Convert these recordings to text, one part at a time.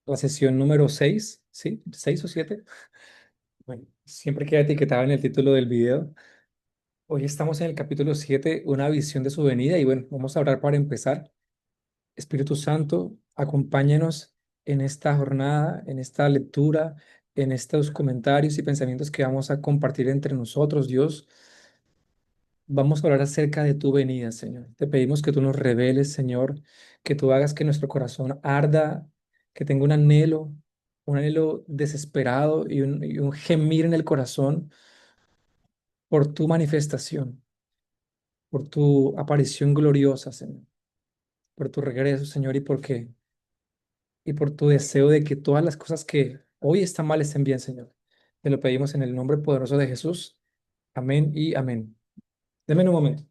la sesión número 6, ¿sí? ¿6 o 7? Bueno, siempre queda etiquetado en el título del video. Hoy estamos en el capítulo 7, una visión de su venida. Y bueno, vamos a orar para empezar. Espíritu Santo, acompáñanos en esta jornada, en esta lectura, en estos comentarios y pensamientos que vamos a compartir entre nosotros, Dios. Vamos a hablar acerca de tu venida, Señor. Te pedimos que tú nos reveles, Señor, que tú hagas que nuestro corazón arda, que tenga un anhelo desesperado y un gemir en el corazón por tu manifestación, por tu aparición gloriosa, Señor, por tu regreso, Señor, y por tu deseo de que todas las cosas que hoy están mal estén bien, Señor. Te lo pedimos en el nombre poderoso de Jesús. Amén y amén. Deme un momento.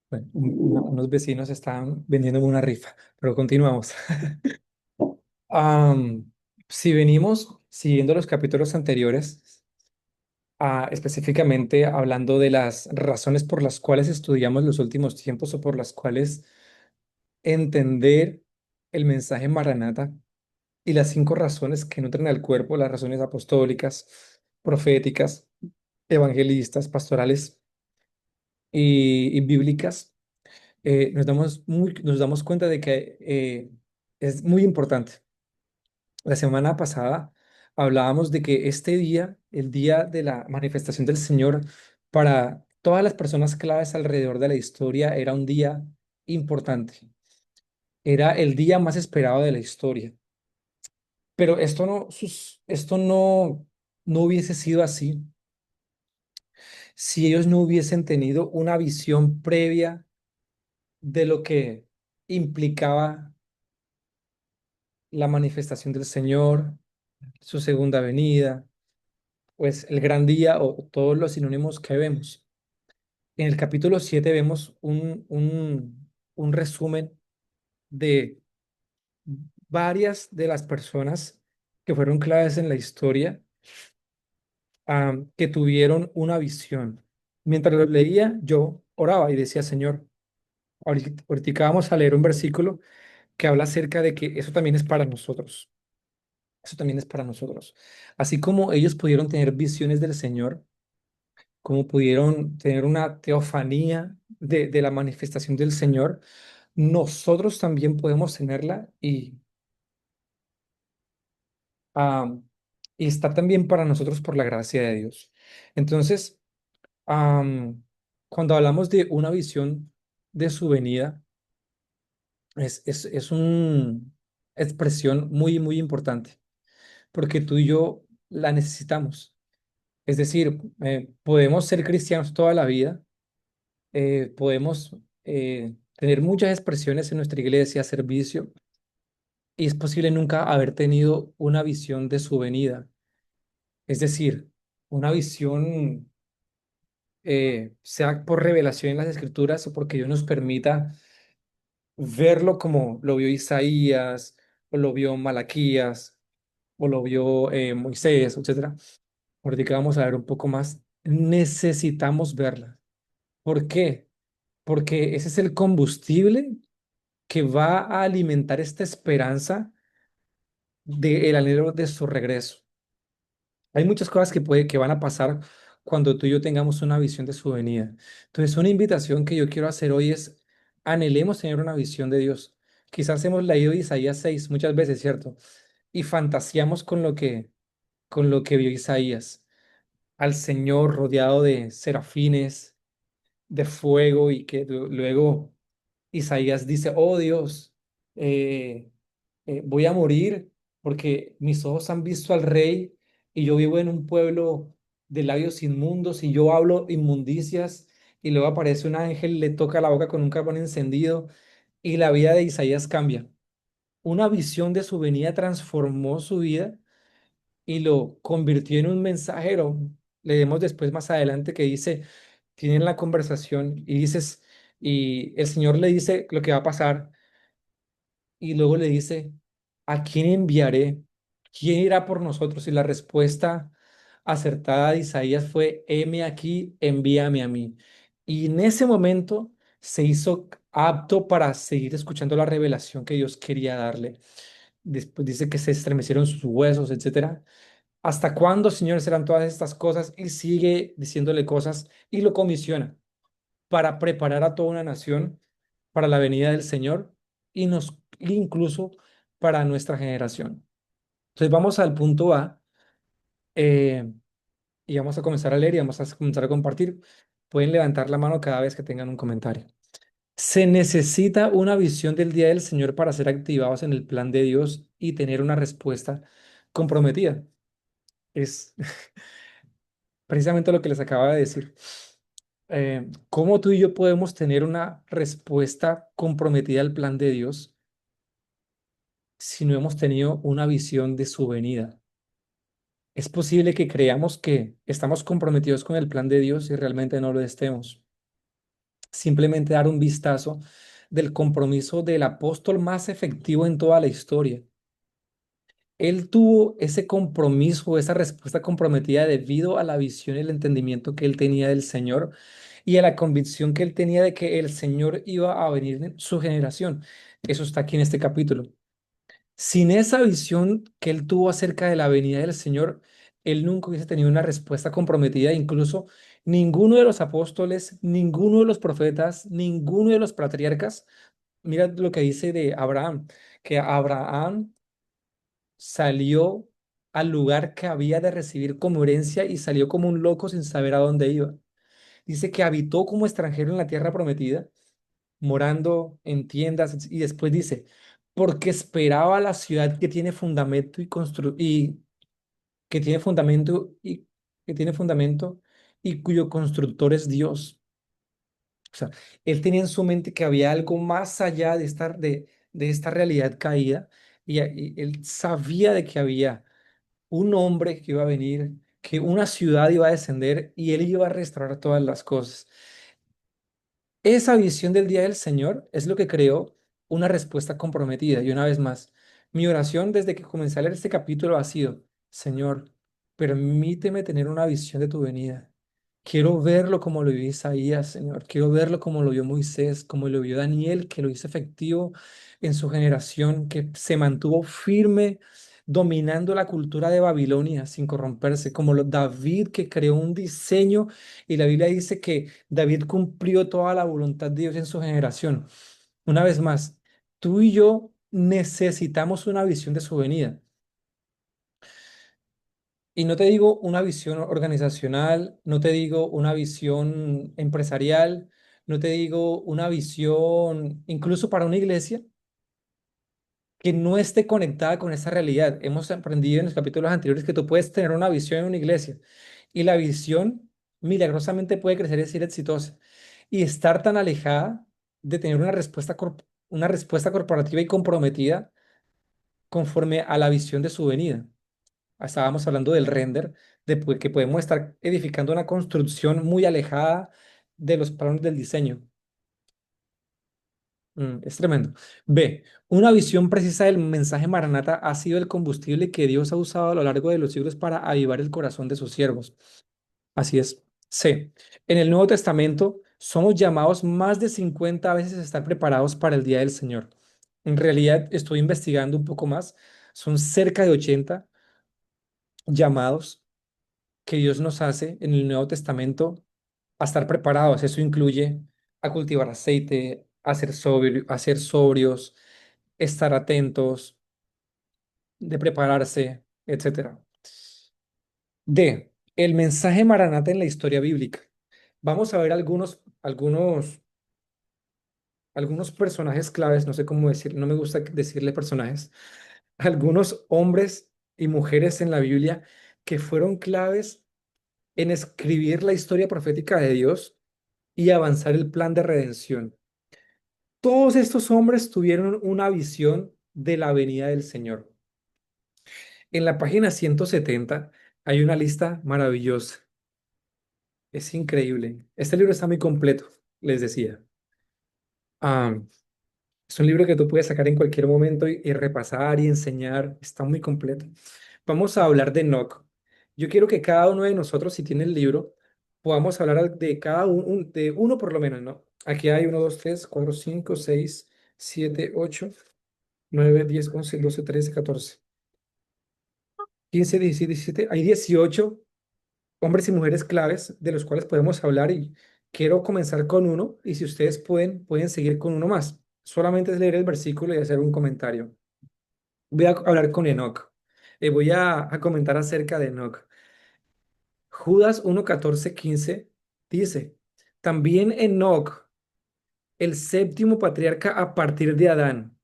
Bueno, unos vecinos estaban vendiendo una rifa, pero continuamos. Am, si venimos siguiendo los capítulos anteriores, específicamente hablando de las razones por las cuales estudiamos los últimos tiempos o por las cuales entender el mensaje Maranata y las 5 razones que nutren al cuerpo, las razones apostólicas, proféticas, evangelistas, pastorales y bíblicas, nos damos cuenta de que es muy importante. La semana pasada hablábamos de que este día, el día de la manifestación del Señor, para todas las personas claves alrededor de la historia, era un día importante. Era el día más esperado de la historia. Pero esto no hubiese sido así si ellos no hubiesen tenido una visión previa de lo que implicaba la manifestación del Señor, su segunda venida, pues el gran día o todos los sinónimos que vemos. En el capítulo 7 vemos un resumen de varias de las personas que fueron claves en la historia, que tuvieron una visión. Mientras lo leía, yo oraba y decía, Señor, ahorita vamos a leer un versículo que habla acerca de que eso también es para nosotros. Eso también es para nosotros. Así como ellos pudieron tener visiones del Señor, como pudieron tener una teofanía de la manifestación del Señor, nosotros también podemos tenerla am, y está también para nosotros por la gracia de Dios. Entonces, cuando hablamos de una visión de su venida, es una expresión muy, muy importante, porque tú y yo la necesitamos. Es decir, podemos ser cristianos toda la vida, podemos tener muchas expresiones en nuestra iglesia, servicio, y es posible nunca haber tenido una visión de su venida. Es decir, una visión, sea por revelación en las escrituras o porque Dios nos permita verlo como lo vio Isaías, o lo vio Malaquías, o lo vio Moisés, etcétera. Ahorita vamos a ver un poco más. Necesitamos verla. ¿Por qué? Porque ese es el combustible que va a alimentar esta esperanza del anhelo de su regreso. Hay muchas cosas que van a pasar cuando tú y yo tengamos una visión de su venida. Entonces, una invitación que yo quiero hacer hoy es: anhelemos tener una visión de Dios. Quizás hemos leído Isaías 6 muchas veces, ¿cierto? Y fantaseamos con lo que vio Isaías, al Señor rodeado de serafines, de fuego, y que luego Isaías dice, oh Dios, eh, voy a morir porque mis ojos han visto al rey y yo vivo en un pueblo de labios inmundos y yo hablo inmundicias, y luego aparece un ángel, le toca la boca con un carbón encendido y la vida de Isaías cambia. Una visión de su venida transformó su vida y lo convirtió en un mensajero. Leemos después más adelante que dice, tienen la conversación y dices, y el Señor le dice lo que va a pasar y luego le dice, ¿a quién enviaré? ¿Quién irá por nosotros? Y la respuesta acertada de Isaías fue, heme aquí, envíame a mí. Y en ese momento se hizo apto para seguir escuchando la revelación que Dios quería darle. Después dice que se estremecieron sus huesos, etcétera. ¿Hasta cuándo, Señor, serán todas estas cosas? Y sigue diciéndole cosas y lo comisiona para preparar a toda una nación para la venida del Señor y nos incluso para nuestra generación. Entonces vamos al punto A, eh, y vamos a comenzar a leer y vamos a comenzar a compartir. Pueden levantar la mano cada vez que tengan un comentario. Se necesita una visión del día del Señor para ser activados en el plan de Dios y tener una respuesta comprometida. Es precisamente lo que les acaba de decir. ¿Cómo tú y yo podemos tener una respuesta comprometida al plan de Dios si no hemos tenido una visión de su venida? Es posible que creamos que estamos comprometidos con el plan de Dios y realmente no lo estemos. Simplemente dar un vistazo del compromiso del apóstol más efectivo en toda la historia. Él tuvo ese compromiso, esa respuesta comprometida debido a la visión y el entendimiento que él tenía del Señor y a la convicción que él tenía de que el Señor iba a venir en su generación. Eso está aquí en este capítulo. Sin esa visión que él tuvo acerca de la venida del Señor, él nunca hubiese tenido una respuesta comprometida. Incluso ninguno de los apóstoles, ninguno de los profetas, ninguno de los patriarcas, mira lo que dice de Abraham, que Abraham salió al lugar que había de recibir como herencia y salió como un loco sin saber a dónde iba. Dice que habitó como extranjero en la tierra prometida, morando en tiendas, y después dice, porque esperaba la ciudad que tiene fundamento y que tiene fundamento y que tiene fundamento y cuyo constructor es Dios. O sea, él tenía en su mente que había algo más allá de esta realidad caída y él sabía de que había un hombre que iba a venir, que una ciudad iba a descender y él iba a restaurar todas las cosas. Esa visión del día del Señor es lo que creó una respuesta comprometida. Y una vez más, mi oración desde que comencé a leer este capítulo ha sido, Señor, permíteme tener una visión de tu venida. Quiero verlo como lo vio Isaías, Señor. Quiero verlo como lo vio Moisés, como lo vio Daniel, que lo hizo efectivo en su generación, que se mantuvo firme dominando la cultura de Babilonia sin corromperse, como David, que creó un diseño y la Biblia dice que David cumplió toda la voluntad de Dios en su generación. Una vez más, tú y yo necesitamos una visión de su venida. Y no te digo una visión organizacional, no te digo una visión empresarial, no te digo una visión incluso para una iglesia que no esté conectada con esa realidad. Hemos aprendido en los capítulos anteriores que tú puedes tener una visión en una iglesia y la visión milagrosamente puede crecer y ser exitosa y estar tan alejada de tener una respuesta corporativa y comprometida conforme a la visión de su venida. Estábamos hablando del render, que podemos estar edificando una construcción muy alejada de los planos del diseño. Es tremendo. B. Una visión precisa del mensaje Maranata ha sido el combustible que Dios ha usado a lo largo de los siglos para avivar el corazón de sus siervos. Así es. C. En el Nuevo Testamento somos llamados más de 50 veces a estar preparados para el día del Señor. En realidad, estoy investigando un poco más. Son cerca de 80 llamados que Dios nos hace en el Nuevo Testamento a estar preparados. Eso incluye a cultivar aceite, a ser sobrios, estar atentos, de prepararse, etcétera. D. El mensaje Maranata en la historia bíblica. Vamos a ver algunos personajes claves, no sé cómo decir, no me gusta decirle personajes, algunos hombres y mujeres en la Biblia que fueron claves en escribir la historia profética de Dios y avanzar el plan de redención. Todos estos hombres tuvieron una visión de la venida del Señor. En la página 170 hay una lista maravillosa. Es increíble. Este libro está muy completo, les decía. Ah, es un libro que tú puedes sacar en cualquier momento y repasar y enseñar. Está muy completo. Vamos a hablar de Enoch. Yo quiero que cada uno de nosotros, si tiene el libro, podamos hablar de cada uno, de uno por lo menos, ¿no? Aquí hay uno, dos, tres, cuatro, cinco, seis, siete, ocho, nueve, 10, 11, 12, 13, 14, 15, 16, 17. Hay 18 hombres y mujeres claves de los cuales podemos hablar y quiero comenzar con uno y si ustedes pueden seguir con uno más. Solamente es leer el versículo y hacer un comentario. Voy a hablar con Enoch. Voy a comentar acerca de Enoch. Judas 1, 14, 15 dice, también Enoc, el séptimo patriarca a partir de Adán,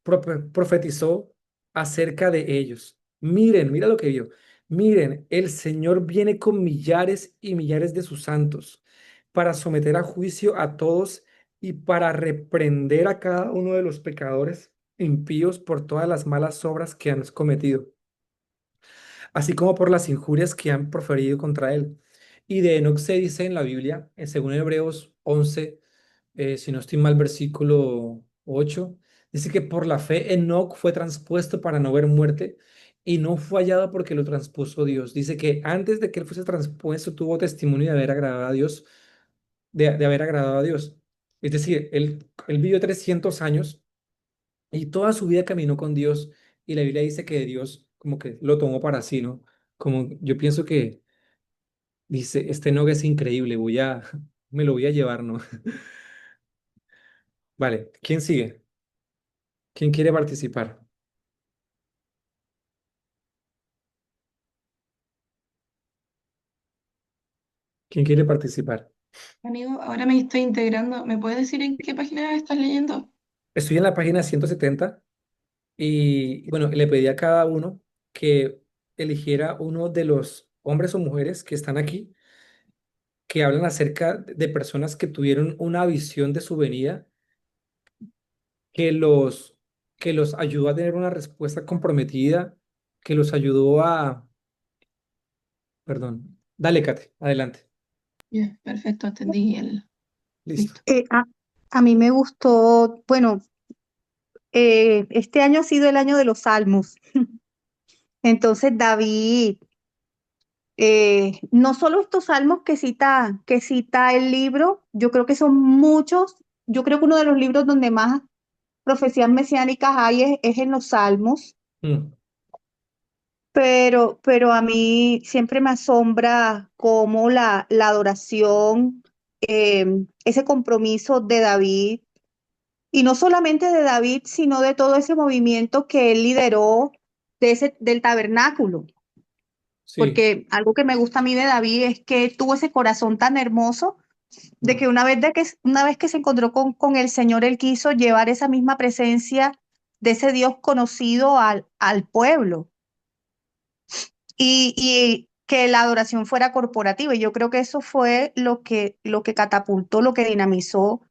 profetizó acerca de ellos. Miren, mira lo que vio. Miren, el Señor viene con millares y millares de sus santos para someter a juicio a todos y para reprender a cada uno de los pecadores impíos por todas las malas obras que han cometido, así como por las injurias que han proferido contra él. Y de Enoc se dice en la Biblia, según Hebreos 11, si no estoy mal, versículo 8, dice que por la fe Enoc fue transpuesto para no ver muerte y no fue hallado porque lo transpuso Dios. Dice que antes de que él fuese transpuesto tuvo testimonio de haber agradado a Dios, de haber agradado a Dios. Es decir, él vivió 300 años y toda su vida caminó con Dios y la Biblia dice que Dios como que lo tomó para sí, ¿no? Como yo pienso que dice, este Nog es increíble, me lo voy a llevar, ¿no? Vale, ¿quién sigue? ¿Quién quiere participar? ¿Quién quiere participar? Amigo, ahora me estoy integrando. ¿Me puedes decir en qué página estás leyendo? Estoy en la página 170 y bueno, le pedí a cada uno que eligiera uno de los hombres o mujeres que están aquí, que hablan acerca de personas que tuvieron una visión de su venida que los, que los ayudó a tener una respuesta comprometida, que los ayudó a... Perdón. Dale, Kate, adelante. Ya, perfecto, entendí el... Listo. Listo. A mí me gustó, bueno, este año ha sido el año de los salmos. Entonces, David, no solo estos salmos que cita el libro, yo creo que son muchos. Yo creo que uno de los libros donde más profecías mesiánicas hay es en los salmos, Mm, pero a mí siempre me asombra cómo la adoración, ese compromiso de David. Y no solamente de David, sino de todo ese movimiento que él lideró del tabernáculo. sí. Porque algo que me gusta a mí de David es que tuvo ese corazón tan hermoso de Mm, que una vez que se encontró con el Señor, él quiso llevar esa misma presencia de ese Dios conocido al pueblo y que la adoración fuera corporativa. Y yo creo que eso fue lo que catapultó, lo que dinamizó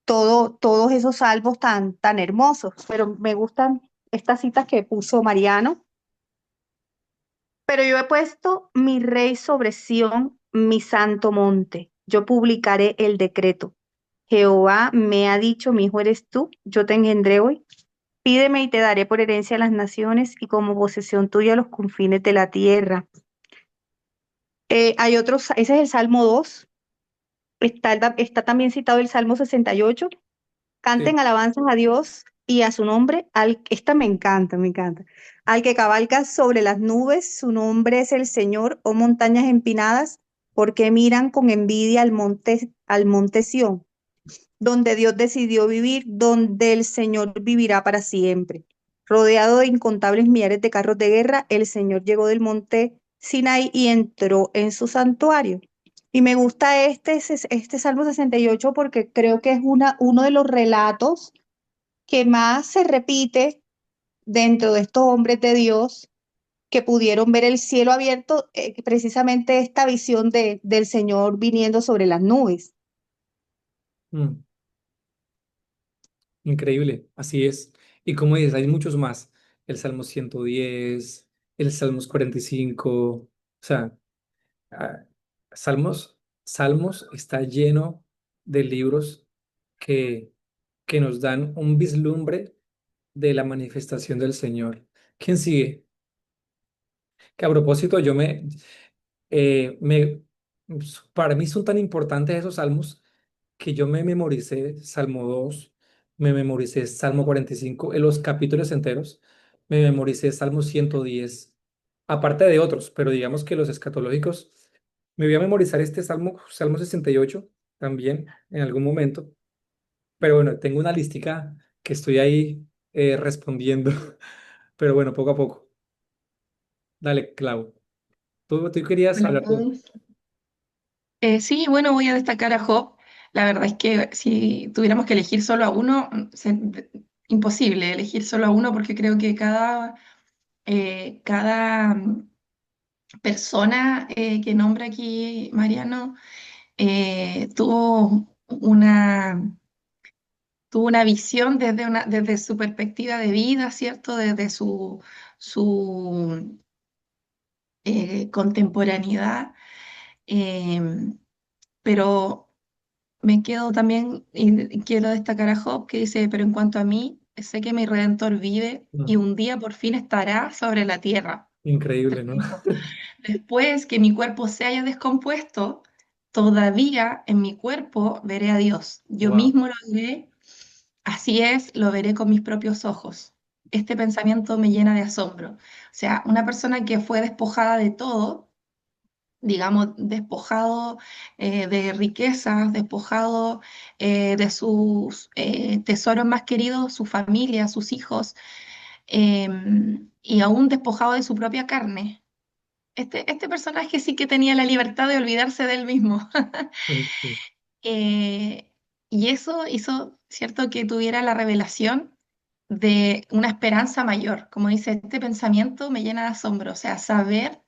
todos esos salmos tan hermosos, pero me gustan estas citas que puso Mariano. Pero yo he puesto mi rey sobre Sión, mi santo monte. Yo publicaré el decreto. Jehová me ha dicho, mi hijo eres tú, yo te engendré hoy. Pídeme y te daré por herencia a las naciones y como posesión tuya los confines de la tierra. Hay otros, ese es el Salmo 2. Está también citado el Salmo 68. Canten sí. alabanzas a Dios y a su nombre. Esta me encanta, me encanta. Al que cabalga sobre las nubes, su nombre es el Señor, oh montañas empinadas, porque miran con envidia al monte Sión, donde Dios decidió vivir, donde el Señor vivirá para siempre. Rodeado de incontables millares de carros de guerra, el Señor llegó del monte Sinai y entró en su santuario. Y me gusta este Salmo 68 porque creo que es uno de los relatos que más se repite dentro de estos hombres de Dios que pudieron ver el cielo abierto, precisamente esta visión del Señor viniendo sobre las nubes. Mm, increíble, así es. Y como dices, hay muchos más. El Salmo 110, el Salmos 45, o sea, ah, Salmos está lleno de libros que, que nos dan un vislumbre de la manifestación del Señor. ¿Quién sigue? Que a propósito, eh, me, para mí son tan importantes esos salmos que yo me memoricé Salmo 2, me memoricé Salmo 45 en los capítulos enteros, me memoricé Salmo 110 aparte de otros, pero digamos que los escatológicos, me voy a memorizar este Salmo 68 también en algún momento, pero bueno, tengo una listica que estoy ahí respondiendo, pero bueno, poco a poco. Dale, Clau. Tú querías Bueno, hablar de... sí, bueno, voy a destacar a Job. La verdad es que si tuviéramos que elegir solo a uno, imposible elegir solo a uno porque creo que cada persona que nombra aquí Mariano tuvo una visión desde su perspectiva de vida, ¿cierto? Desde su contemporaneidad. Em, pero me quedo también, y quiero destacar a Job, que dice, pero en cuanto a mí, sé que mi Redentor vive y No, un día por fin estará sobre la tierra. increíble, ¿no? Tremendo. Después que mi cuerpo se haya descompuesto, todavía en mi cuerpo veré a Dios. Yo Wow. mismo lo veré, así es, lo veré con mis propios ojos. Este pensamiento me llena de asombro. O sea, una persona que fue despojada de todo, digamos, despojado de riquezas, despojado de sus tesoros más queridos, su familia, sus hijos, y aún despojado de su propia carne. Este personaje sí que tenía la libertad de olvidarse de él mismo. Sí, Eh, y eso hizo, ¿cierto?, que tuviera la revelación de una esperanza mayor. Como dice, este pensamiento me llena de asombro. O sea, saber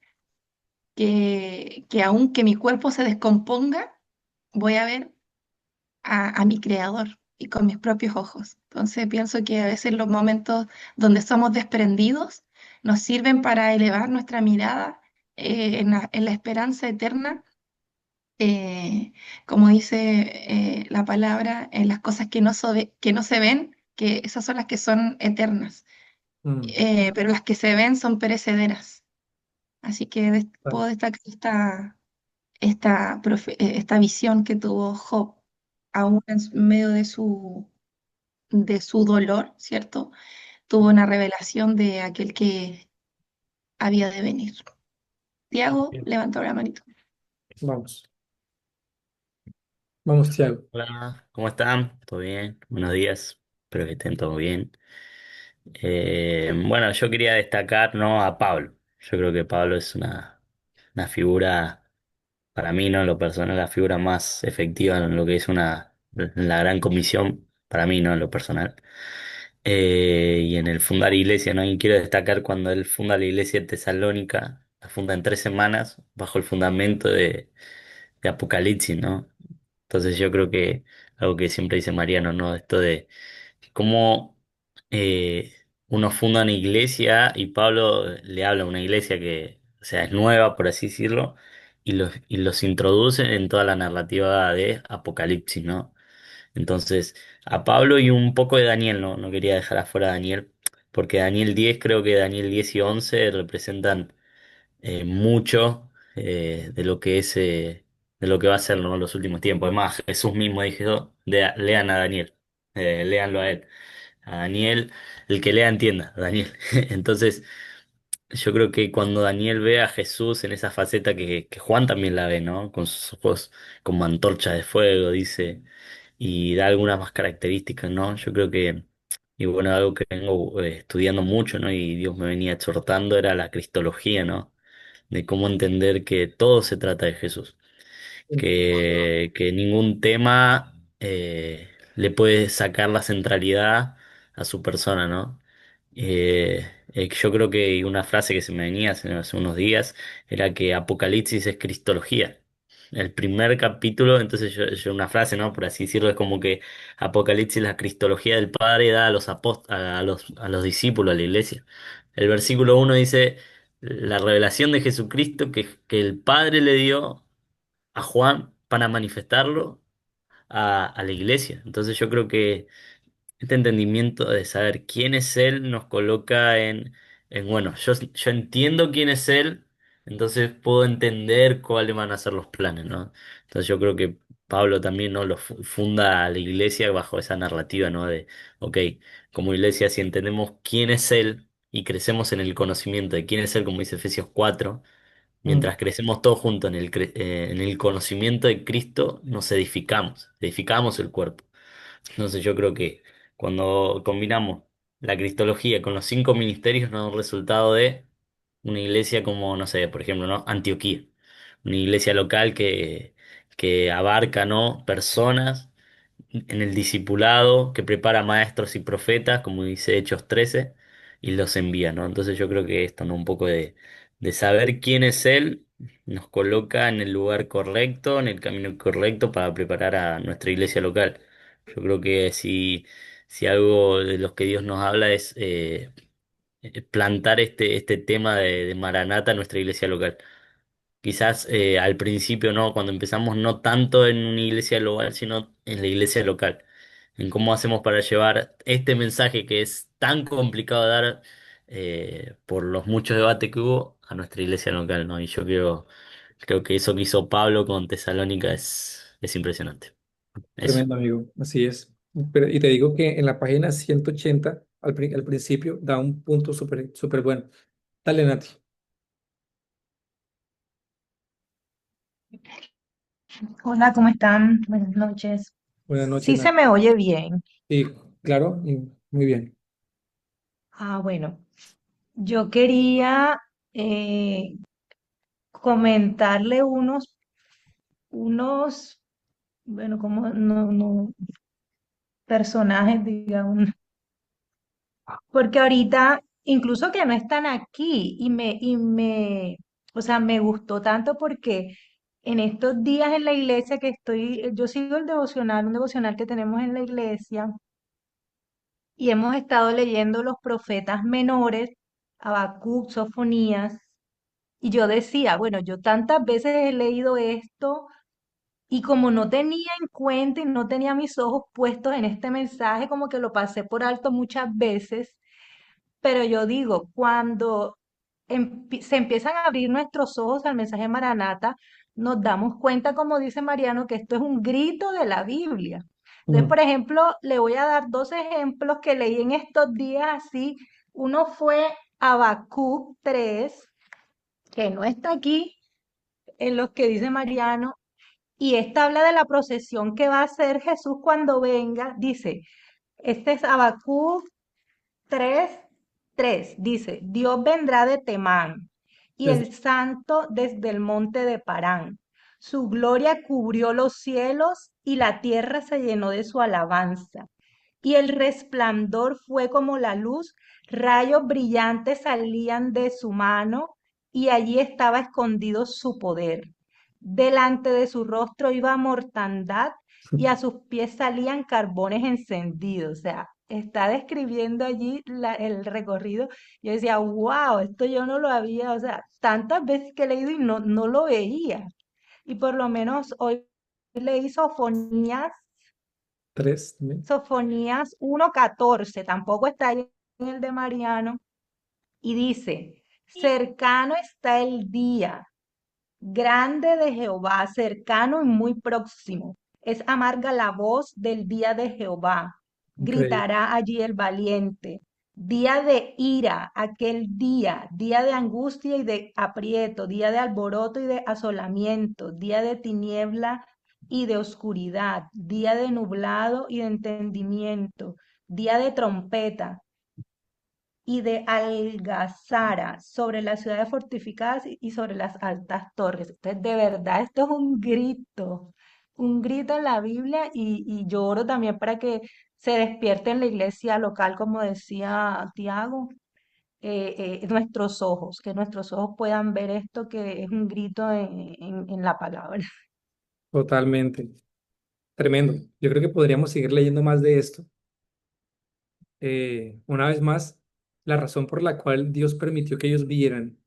que aunque mi cuerpo se descomponga, voy a ver a mi creador y con mis propios ojos. Entonces pienso que a veces los momentos donde somos desprendidos nos sirven para elevar nuestra mirada en la esperanza eterna, eh, como dice la palabra, en las cosas que no se ven, que esas son las que son eternas, mm, pero las que se ven son perecederas. Así que puedo vale, destacar esta visión que tuvo Job, aún en medio de su dolor, ¿cierto? Tuvo una revelación de aquel que había de venir. Tiago bien. levantó la manito. Vamos, vamos, Tiago. Hola, ¿cómo están? ¿Todo bien? Buenos días, espero que estén todo bien. Bueno, yo quería destacar, ¿no?, a Pablo. Yo creo que Pablo es una figura, para mí, ¿no?, en lo personal, la figura más efectiva en lo que es la gran comisión, para mí, ¿no?, en lo personal. Y en el fundar iglesia, ¿no? Y quiero destacar cuando él funda la iglesia de Tesalónica, la funda en 3 semanas, bajo el fundamento de Apocalipsis, ¿no? Entonces yo creo que algo que siempre dice Mariano, ¿no? Esto de cómo uno funda una iglesia y Pablo le habla a una iglesia que, o sea, es nueva, por así decirlo, y los introduce en toda la narrativa de Apocalipsis, ¿no? Entonces, a Pablo y un poco de Daniel, ¿no? No quería dejar afuera a Daniel, porque Daniel 10, creo que Daniel 10 y 11 representan mucho de lo que va a ser, ¿no?, los últimos tiempos. Además, Jesús mismo dijo, lean a Daniel, léanlo a él. A Daniel, el que lea entienda, Daniel. Entonces, yo creo que cuando Daniel ve a Jesús en esa faceta que Juan también la ve, ¿no? Con sus ojos como antorcha de fuego, dice, y da algunas más características, ¿no? Yo creo que, y bueno, algo que vengo estudiando mucho, ¿no? Y Dios me venía exhortando era la cristología, ¿no? De cómo entender que todo se trata de Jesús, que ningún tema le puede sacar la centralidad a su persona, ¿no? Yo creo que una frase que se me venía hace unos días era que Apocalipsis es cristología. El primer capítulo, entonces una frase, ¿no?, por así decirlo, es como que Apocalipsis es la cristología del Padre da a a los discípulos, a la iglesia. El versículo 1 dice la revelación de Jesucristo que el Padre le dio a Juan para manifestarlo a la iglesia. Entonces yo creo que este entendimiento de saber quién es Él nos coloca bueno, yo entiendo quién es Él, entonces puedo entender cuáles van a ser los planes, ¿no? Entonces yo creo que Pablo también, ¿no? Funda a la iglesia bajo esa narrativa, ¿no? De, ok, como iglesia, si entendemos quién es Él y crecemos en el conocimiento de quién es Él, como dice Efesios 4, Mm, mientras crecemos todos juntos en el conocimiento de Cristo, nos edificamos el cuerpo. Entonces yo creo que cuando combinamos la cristología con los cinco ministerios nos da un resultado de una iglesia como, no sé, por ejemplo, ¿no? Antioquía, una iglesia local que abarca, ¿no? Personas en el discipulado, que prepara maestros y profetas, como dice Hechos 13 y los envía, ¿no? Entonces yo creo que esto, ¿no? Un poco de saber quién es Él, nos coloca en el lugar correcto, en el camino correcto para preparar a nuestra iglesia local. Yo creo que si algo de los que Dios nos habla es plantar este tema de Maranata en nuestra iglesia local. Quizás al principio no, cuando empezamos no tanto en una iglesia global, sino en la iglesia local. En cómo hacemos para llevar este mensaje que es tan complicado de dar por los muchos debates que hubo a nuestra iglesia local, ¿no? Y yo creo que eso que hizo Pablo con Tesalónica es impresionante. Eso. tremendo, amigo. Así es. Y te digo que en la página 180, al principio, da un punto súper, súper bueno. Dale, Nati. Hola, ¿cómo están? Buenas noches. Buenas noches, Sí se Nati. me oye bien. Sí, claro, y muy bien. Bueno, yo quería eh, comentarle unos, bueno, como no, personajes, digamos, porque ahorita, incluso que no están aquí, o sea, me gustó tanto porque en estos días en la iglesia que estoy, yo sigo el devocional, un devocional que tenemos en la iglesia, y hemos estado leyendo los profetas menores, Habacuc, Sofonías, y yo decía, bueno, yo tantas veces he leído esto y como no tenía en cuenta y no tenía mis ojos puestos en este mensaje, como que lo pasé por alto muchas veces, pero yo digo, cuando se empiezan a abrir nuestros ojos al mensaje Maranata, nos damos cuenta, como dice Mariano, que esto es un grito de la Biblia. Entonces, Mm, por ejemplo, le voy a dar dos ejemplos que leí en estos días así. Uno fue Habacuc 3, que no está aquí en los que dice Mariano, y esta habla de la procesión que va a hacer Jesús cuando venga. Dice, este es Habacuc 3, 3 dice, Dios vendrá de Temán y es- el santo desde el monte de Parán. Su gloria cubrió los cielos y la tierra se llenó de su alabanza. Y el resplandor fue como la luz, rayos brillantes salían de su mano y allí estaba escondido su poder. Delante de su rostro iba mortandad y a sus pies salían carbones encendidos. O sea, está describiendo allí el recorrido. Yo decía, wow, esto yo no lo había, o sea, tantas veces que he leído y no lo veía. Y por lo menos hoy leí tres también. Sofonías 1:14, tampoco está ahí en el de Mariano, y dice, cercano está el día grande de Jehová, cercano y muy próximo. Es amarga la voz del día de Jehová. Increíble. Gritará allí el valiente. Día de ira, aquel día, día de angustia y de aprieto, día de alboroto y de asolamiento, día de tiniebla y de oscuridad, día de nublado y de entendimiento, día de trompeta y de Algazara sobre las ciudades fortificadas y sobre las altas torres. Entonces, de verdad, esto es un grito en la Biblia y yo oro también para que se despierte en la iglesia local, como decía Tiago, nuestros ojos, que nuestros ojos puedan ver esto que es un grito en la palabra. Totalmente. Tremendo. Yo creo que podríamos seguir leyendo más de esto. Una vez más, la razón por la cual Dios permitió que ellos vieran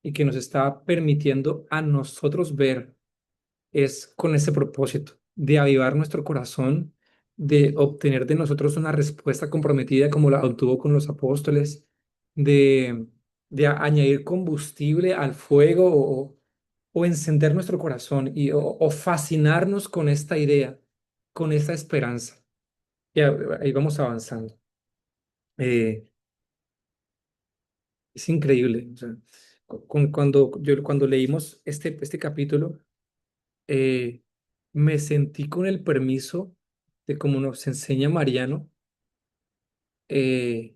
y que nos está permitiendo a nosotros ver es con ese propósito de avivar nuestro corazón, de obtener de nosotros una respuesta comprometida como la obtuvo con los apóstoles, de, añadir combustible al fuego o encender nuestro corazón o fascinarnos con esta idea, con esta esperanza. Y ahí vamos avanzando. Eh, es increíble. O sea, cuando leímos este capítulo, eh, me sentí con el permiso de, como nos enseña Mariano, eh,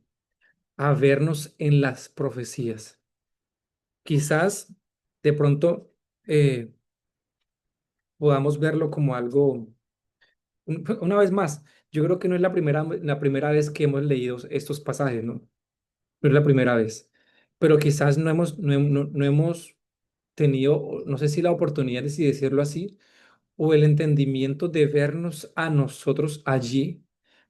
a vernos en las profecías. Quizás de pronto eh, podamos verlo como algo, una vez más, yo creo que no es la primera vez que hemos leído estos pasajes, ¿no? No es la primera vez, pero quizás no hemos tenido, no sé si la oportunidad de si decirlo así, o el entendimiento de vernos a nosotros allí,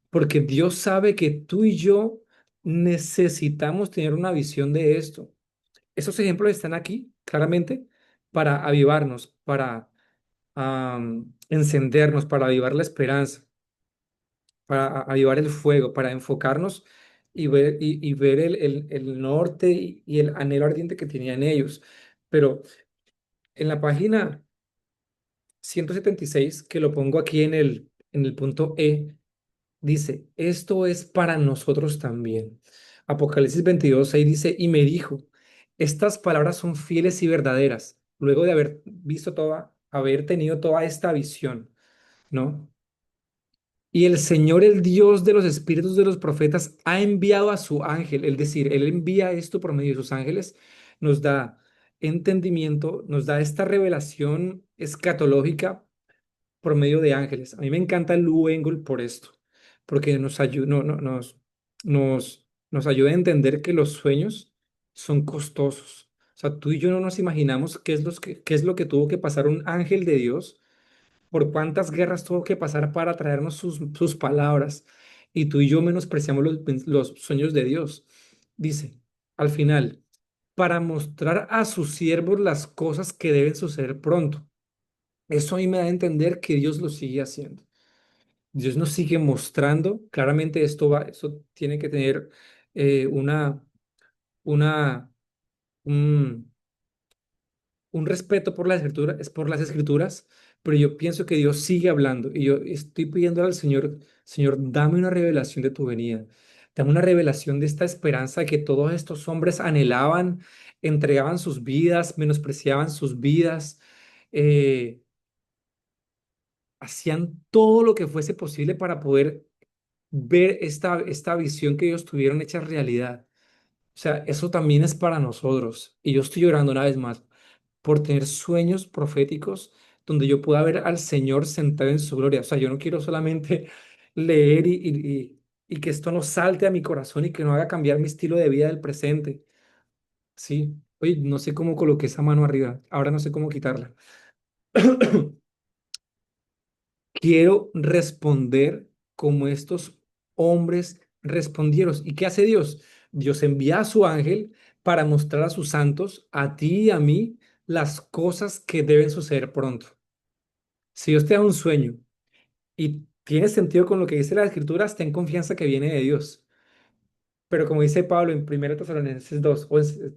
porque Dios sabe que tú y yo necesitamos tener una visión de esto. Esos ejemplos están aquí claramente para avivarnos, para encendernos, para avivar la esperanza, para avivar el fuego, para enfocarnos y ver el norte y el anhelo ardiente que tenían ellos. Pero en la página 176 que lo pongo aquí en el punto E, dice, esto es para nosotros también. Apocalipsis 22:6 dice, y me dijo, estas palabras son fieles y verdaderas, luego de haber tenido toda esta visión, ¿no? Y el Señor, el Dios de los espíritus de los profetas, ha enviado a su ángel, es decir, Él envía esto por medio de sus ángeles, nos da entendimiento, nos da esta revelación escatológica por medio de ángeles. A mí me encanta el Lou Engle por esto, porque nos ayuda a entender que los sueños son costosos. O sea, tú y yo no nos imaginamos qué es lo que tuvo que pasar un ángel de Dios, por cuántas guerras tuvo que pasar para traernos sus palabras. Y tú y yo menospreciamos los sueños de Dios. Dice, al final, para mostrar a sus siervos las cosas que deben suceder pronto. Eso a mí me da a entender que Dios lo sigue haciendo. Dios nos sigue mostrando. Claramente esto tiene que tener una, una, un, un respeto por las escrituras, pero yo pienso que Dios sigue hablando y yo estoy pidiendo al Señor, Señor, dame una revelación de tu venida. Dame una revelación de esta esperanza que todos estos hombres anhelaban, entregaban sus vidas, menospreciaban sus vidas. eh, Hacían todo lo que fuese posible para poder ver esta visión que ellos tuvieron hecha realidad. O sea, eso también es para nosotros. Y yo estoy llorando una vez más por tener sueños proféticos donde yo pueda ver al Señor sentado en su gloria. O sea, yo no quiero solamente leer y que esto no salte a mi corazón y que no haga cambiar mi estilo de vida del presente. Sí. Oye, no sé cómo coloqué esa mano arriba. Ahora no sé cómo quitarla. Quiero responder como estos hombres respondieron. ¿Y qué hace Dios? Dios envía a su ángel para mostrar a sus santos, a ti y a mí, las cosas que deben suceder pronto. Si Dios te da un sueño y tiene sentido con lo que dice las escrituras, ten confianza que viene de Dios. Pero como dice Pablo en 1 Tesalonicenses 2,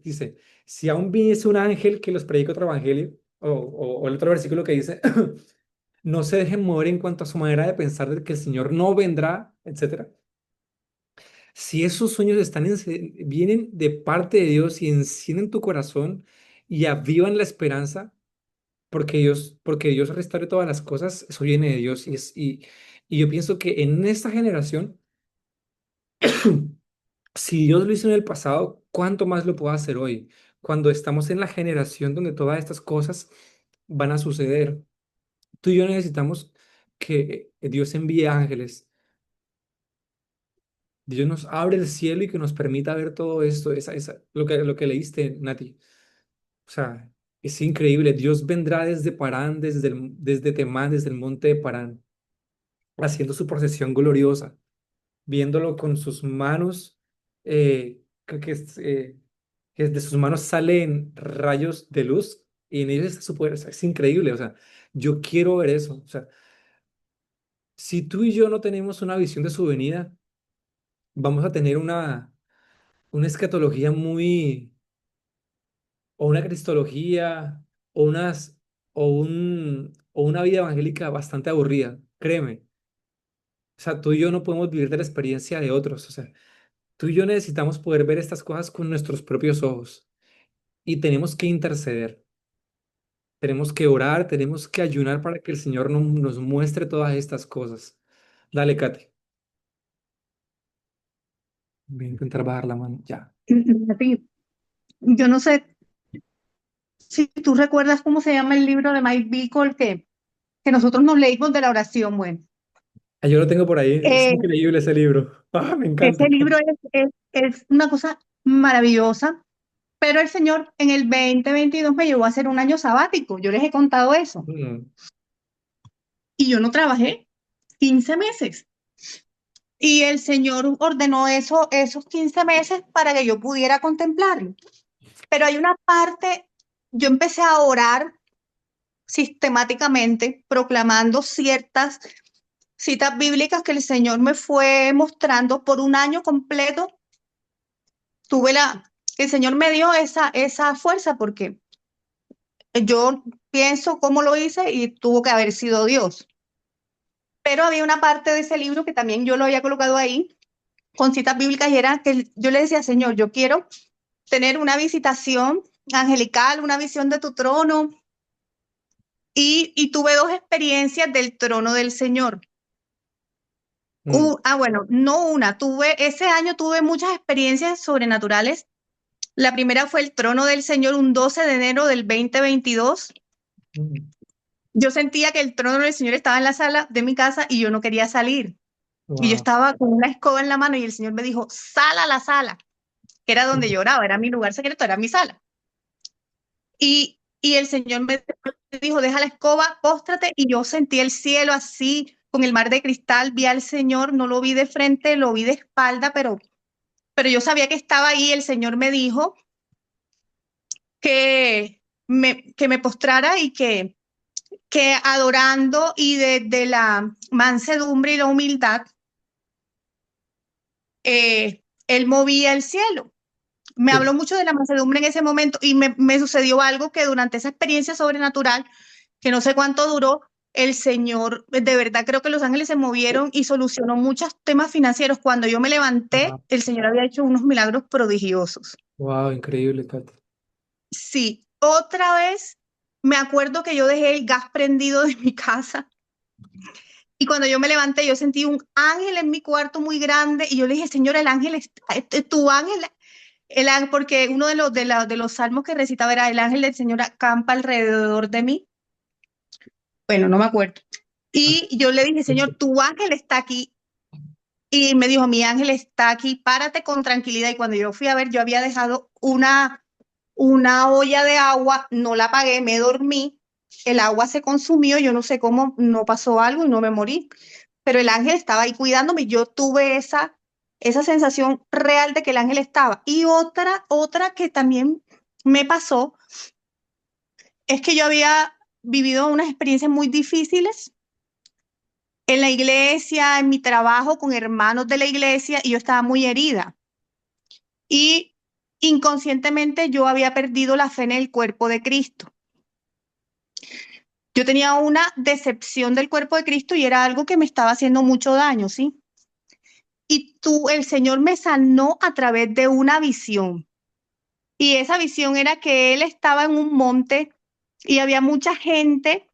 dice, si aún viniese un ángel que los predique otro evangelio, o el otro versículo que dice, no se dejen mover en cuanto a su manera de pensar de que el Señor no vendrá, etcétera. Si esos sueños vienen de parte de Dios y encienden tu corazón y avivan la esperanza, porque Dios restaure todas las cosas, eso viene de Dios. Y yo pienso que en esta generación, si Dios lo hizo en el pasado, ¿cuánto más lo puede hacer hoy? Cuando estamos en la generación donde todas estas cosas van a suceder. Tú y yo necesitamos que Dios envíe ángeles. Dios nos abre el cielo y que nos permita ver todo esto, lo que leíste, Nati. O sea, es increíble. Dios vendrá desde Parán, desde Temán, desde el monte de Parán, haciendo su procesión gloriosa, viéndolo con sus manos, que de sus manos salen rayos de luz. Y en ellos está súper, o sea, es increíble, o sea, yo quiero ver eso, o sea, si tú y yo no tenemos una visión de su venida, vamos a tener una escatología muy, o una cristología, o unas, o una vida evangélica bastante aburrida, créeme. O sea, tú y yo no podemos vivir de la experiencia de otros, o sea, tú y yo necesitamos poder ver estas cosas con nuestros propios ojos y tenemos que interceder, tenemos que orar, tenemos que ayunar para que el Señor nos muestre todas estas cosas. Dale, Kate. Voy a intentar bajar la mano, ya. Mati, yo no sé si tú recuerdas cómo se llama el libro de Mike Bickle que nosotros nos leímos de la oración. Bueno, Ah, yo lo tengo por ahí, es eh, increíble ese libro. Ah, me encanta. ese libro es una cosa maravillosa, pero el Señor en el 2022 me llevó a hacer un año sabático. Yo les he contado eso. Mm, Y yo no trabajé 15 meses. Y el Señor ordenó eso, esos 15 meses para que yo pudiera contemplarlo. Pero hay una parte, yo empecé a orar sistemáticamente, proclamando ciertas citas bíblicas que el Señor me fue mostrando por un año completo. El Señor me dio esa fuerza porque yo pienso cómo lo hice y tuvo que haber sido Dios. Pero había una parte de ese libro que también yo lo había colocado ahí con citas bíblicas y era que yo le decía, Señor, yo quiero tener una visitación angelical, una visión de tu trono. Y tuve dos experiencias del trono del Señor. mm, Bueno, no una, ese año tuve muchas experiencias sobrenaturales. La primera fue el trono del Señor un 12 de enero del 2022. mm. Yo sentía que el trono del Señor estaba en la sala de mi casa y yo no quería salir. Y yo Wow. estaba con una escoba en la mano y el Señor me dijo, sal a la sala, que era donde yo oraba, era mi lugar secreto, era mi sala. Y el Señor me dijo, deja la escoba, póstrate, y yo sentí el cielo así, con el mar de cristal, vi al Señor, no lo vi de frente, lo vi de espalda, pero yo sabía que estaba ahí, el Señor me dijo que me postrara y que adorando y desde la mansedumbre y la humildad, Él movía el cielo. Me Sí. habló mucho de la mansedumbre en ese momento y me sucedió algo que durante esa experiencia sobrenatural, que no sé cuánto duró, el Señor, de verdad creo que los ángeles se movieron y solucionó muchos temas financieros. Cuando yo me levanté, Wow, el Señor había hecho unos milagros prodigiosos. wow, increíble, Kate. Sí, otra vez me acuerdo que yo dejé el gas prendido de mi casa y cuando yo me levanté yo sentí un ángel en mi cuarto muy grande y yo le dije, Señor, el ángel, tu ángel. Porque uno de los salmos que recitaba era el ángel del Señor acampa alrededor de mí. Bueno, no me acuerdo. Ah, Y yo le dije, Señor, tu ángel está aquí. Y me dijo, mi ángel está aquí, párate con tranquilidad. Y cuando yo fui a ver, yo había dejado una olla de agua, no la apagué, me dormí. El agua se consumió, yo no sé cómo, no pasó algo y no me morí. Pero el ángel estaba ahí cuidándome. Yo tuve esa sensación real de que el ángel estaba. Y otra que también me pasó es que yo había vivido unas experiencias muy difíciles en la iglesia, en mi trabajo con hermanos de la iglesia, y yo estaba muy herida. Y inconscientemente yo había perdido la fe en el cuerpo de Cristo. Yo tenía una decepción del cuerpo de Cristo y era algo que me estaba haciendo mucho daño, ¿sí? El Señor me sanó a través de una visión. Y esa visión era que Él estaba en un monte y había mucha gente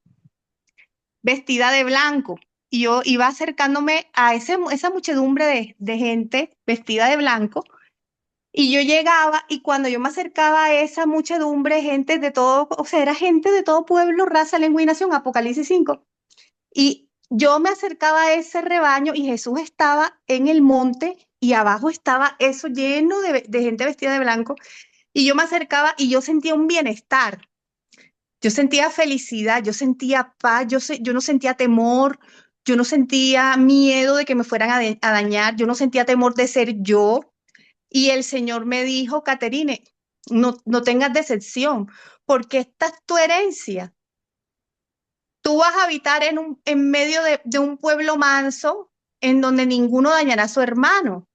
vestida de blanco. Y yo iba acercándome a esa muchedumbre de gente vestida de blanco. Y yo llegaba y cuando yo me acercaba a esa muchedumbre, gente de todo, o sea, era gente de todo pueblo, raza, lengua y nación, Apocalipsis 5. Y yo me acercaba a ese rebaño y Jesús estaba en el monte y abajo estaba eso lleno de gente vestida de blanco. Y yo me acercaba y yo sentía un bienestar. Yo sentía felicidad, yo sentía paz, yo no sentía temor, yo no sentía miedo de que me fueran a dañar, yo no sentía temor de ser yo. Y el Señor me dijo, Caterine, no tengas decepción, porque esta es tu herencia. Tú vas a habitar en medio de un pueblo manso en donde ninguno dañará a su hermano.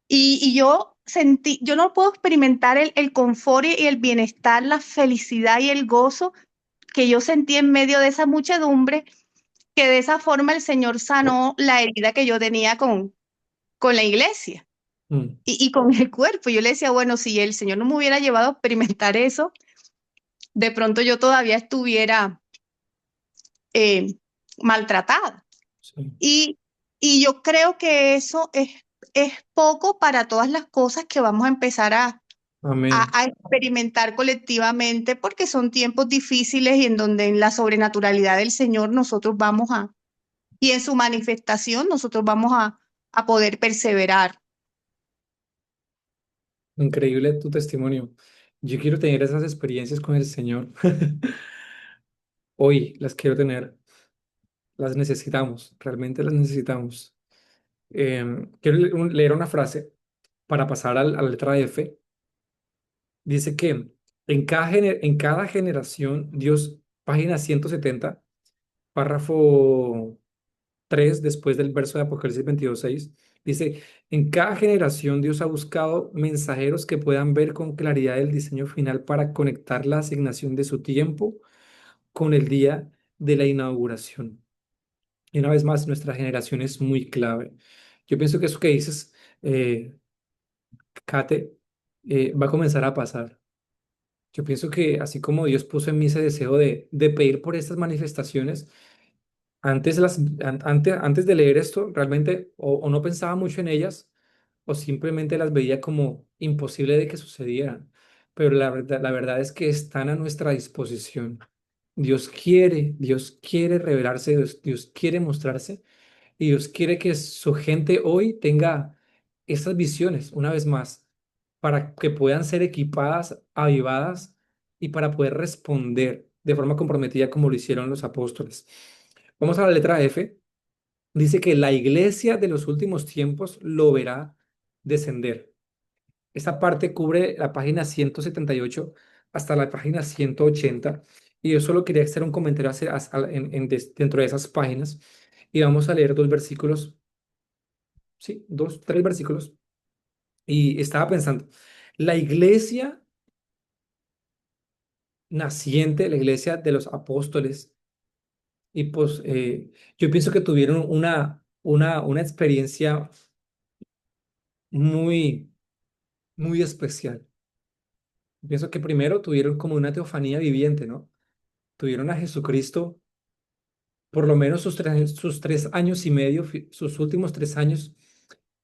Y yo sentí, yo no puedo experimentar el confort y el bienestar, la felicidad y el gozo que yo sentí en medio de esa muchedumbre, que de esa forma el Señor sanó la herida que yo tenía con la iglesia Mm, y con el cuerpo. Yo le decía, bueno, si el Señor no me hubiera llevado a experimentar eso, de pronto yo todavía estuviera eh, maltratada. sí. Y, y yo creo que eso es poco para todas las cosas que vamos a empezar Amén. a experimentar colectivamente, porque son tiempos difíciles y en donde en la sobrenaturalidad del Señor nosotros vamos y en su manifestación nosotros vamos a poder perseverar. Increíble tu testimonio. Yo quiero tener esas experiencias con el Señor. Hoy las quiero tener, las necesitamos, realmente las necesitamos. Quiero leer una frase para pasar a la letra F. Dice que en cada generación, Dios, página 170, párrafo 3 después del verso de Apocalipsis 22:6, dice, en cada generación Dios ha buscado mensajeros que puedan ver con claridad el diseño final para conectar la asignación de su tiempo con el día de la inauguración. Y una vez más, nuestra generación es muy clave. Yo pienso que eso que dices, eh, Kate, va a comenzar a pasar. Yo pienso que así como Dios puso en mí ese deseo de pedir por estas manifestaciones, antes de leer esto, realmente o no pensaba mucho en ellas o simplemente las veía como imposible de que sucedieran. Pero la verdad es que están a nuestra disposición. Dios quiere revelarse, Dios quiere mostrarse y Dios quiere que su gente hoy tenga estas visiones, una vez más, para que puedan ser equipadas, avivadas y para poder responder de forma comprometida como lo hicieron los apóstoles. Vamos a la letra F. Dice que la iglesia de los últimos tiempos lo verá descender. Esta parte cubre la página 178 hasta la página 180. Y yo solo quería hacer un comentario dentro de esas páginas. Y vamos a leer dos versículos, sí, dos, tres versículos. Y estaba pensando, la iglesia naciente, la iglesia de los apóstoles, y pues yo pienso que tuvieron una experiencia muy, muy especial. Pienso que primero tuvieron como una teofanía viviente, ¿no? Tuvieron a Jesucristo, por lo menos sus 3 años y medio, sus últimos 3 años,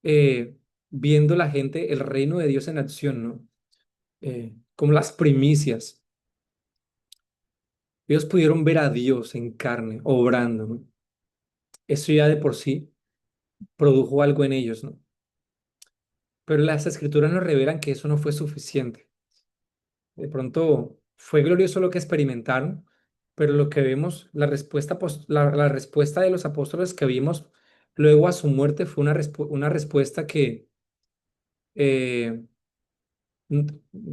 eh, viendo la gente el reino de Dios en acción, ¿no? Como las primicias. Ellos pudieron ver a Dios en carne, obrando, ¿no? Eso ya de por sí produjo algo en ellos, ¿no? Pero las escrituras nos revelan que eso no fue suficiente. De pronto fue glorioso lo que experimentaron, pero lo que vemos, la respuesta de los apóstoles que vimos luego a su muerte fue una respuesta que eh,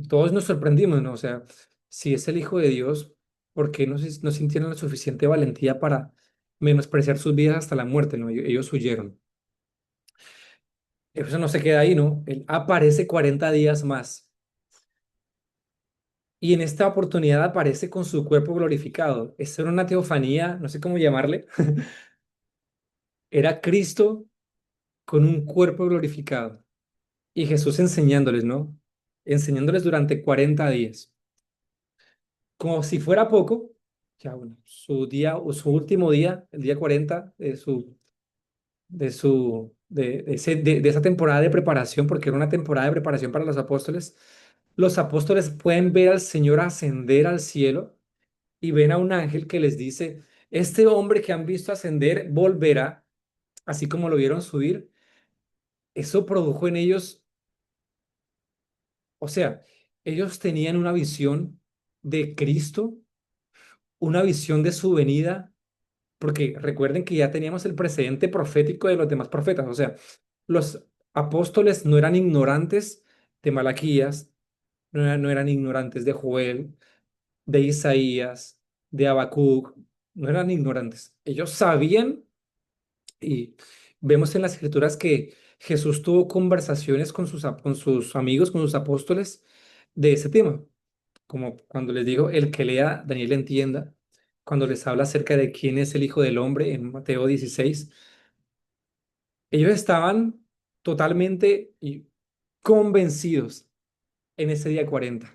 todos nos sorprendimos, ¿no? O sea, si es el Hijo de Dios, ¿por qué no sintieron la suficiente valentía para menospreciar sus vidas hasta la muerte, ¿no? Ellos huyeron. Eso no se queda ahí, ¿no? Él aparece 40 días más. Y en esta oportunidad aparece con su cuerpo glorificado. Esa era una teofanía, no sé cómo llamarle. Era Cristo con un cuerpo glorificado. Y Jesús enseñándoles, ¿no? Enseñándoles durante 40 días. Como si fuera poco, ya bueno, su día o su último día, el día 40 de esa temporada de preparación, porque era una temporada de preparación para los apóstoles pueden ver al Señor ascender al cielo y ven a un ángel que les dice, este hombre que han visto ascender volverá, así como lo vieron subir. Eso produjo en ellos, o sea, ellos tenían una visión de Cristo, una visión de su venida, porque recuerden que ya teníamos el precedente profético de los demás profetas, o sea, los apóstoles no eran ignorantes de Malaquías, no eran ignorantes de Joel, de Isaías, de Habacuc, no eran ignorantes. Ellos sabían y vemos en las escrituras que Jesús tuvo conversaciones con con sus amigos, con sus apóstoles de ese tema. Como cuando les digo, el que lea, Daniel entienda, cuando les habla acerca de quién es el Hijo del Hombre en Mateo 16, ellos estaban totalmente convencidos en ese día 40.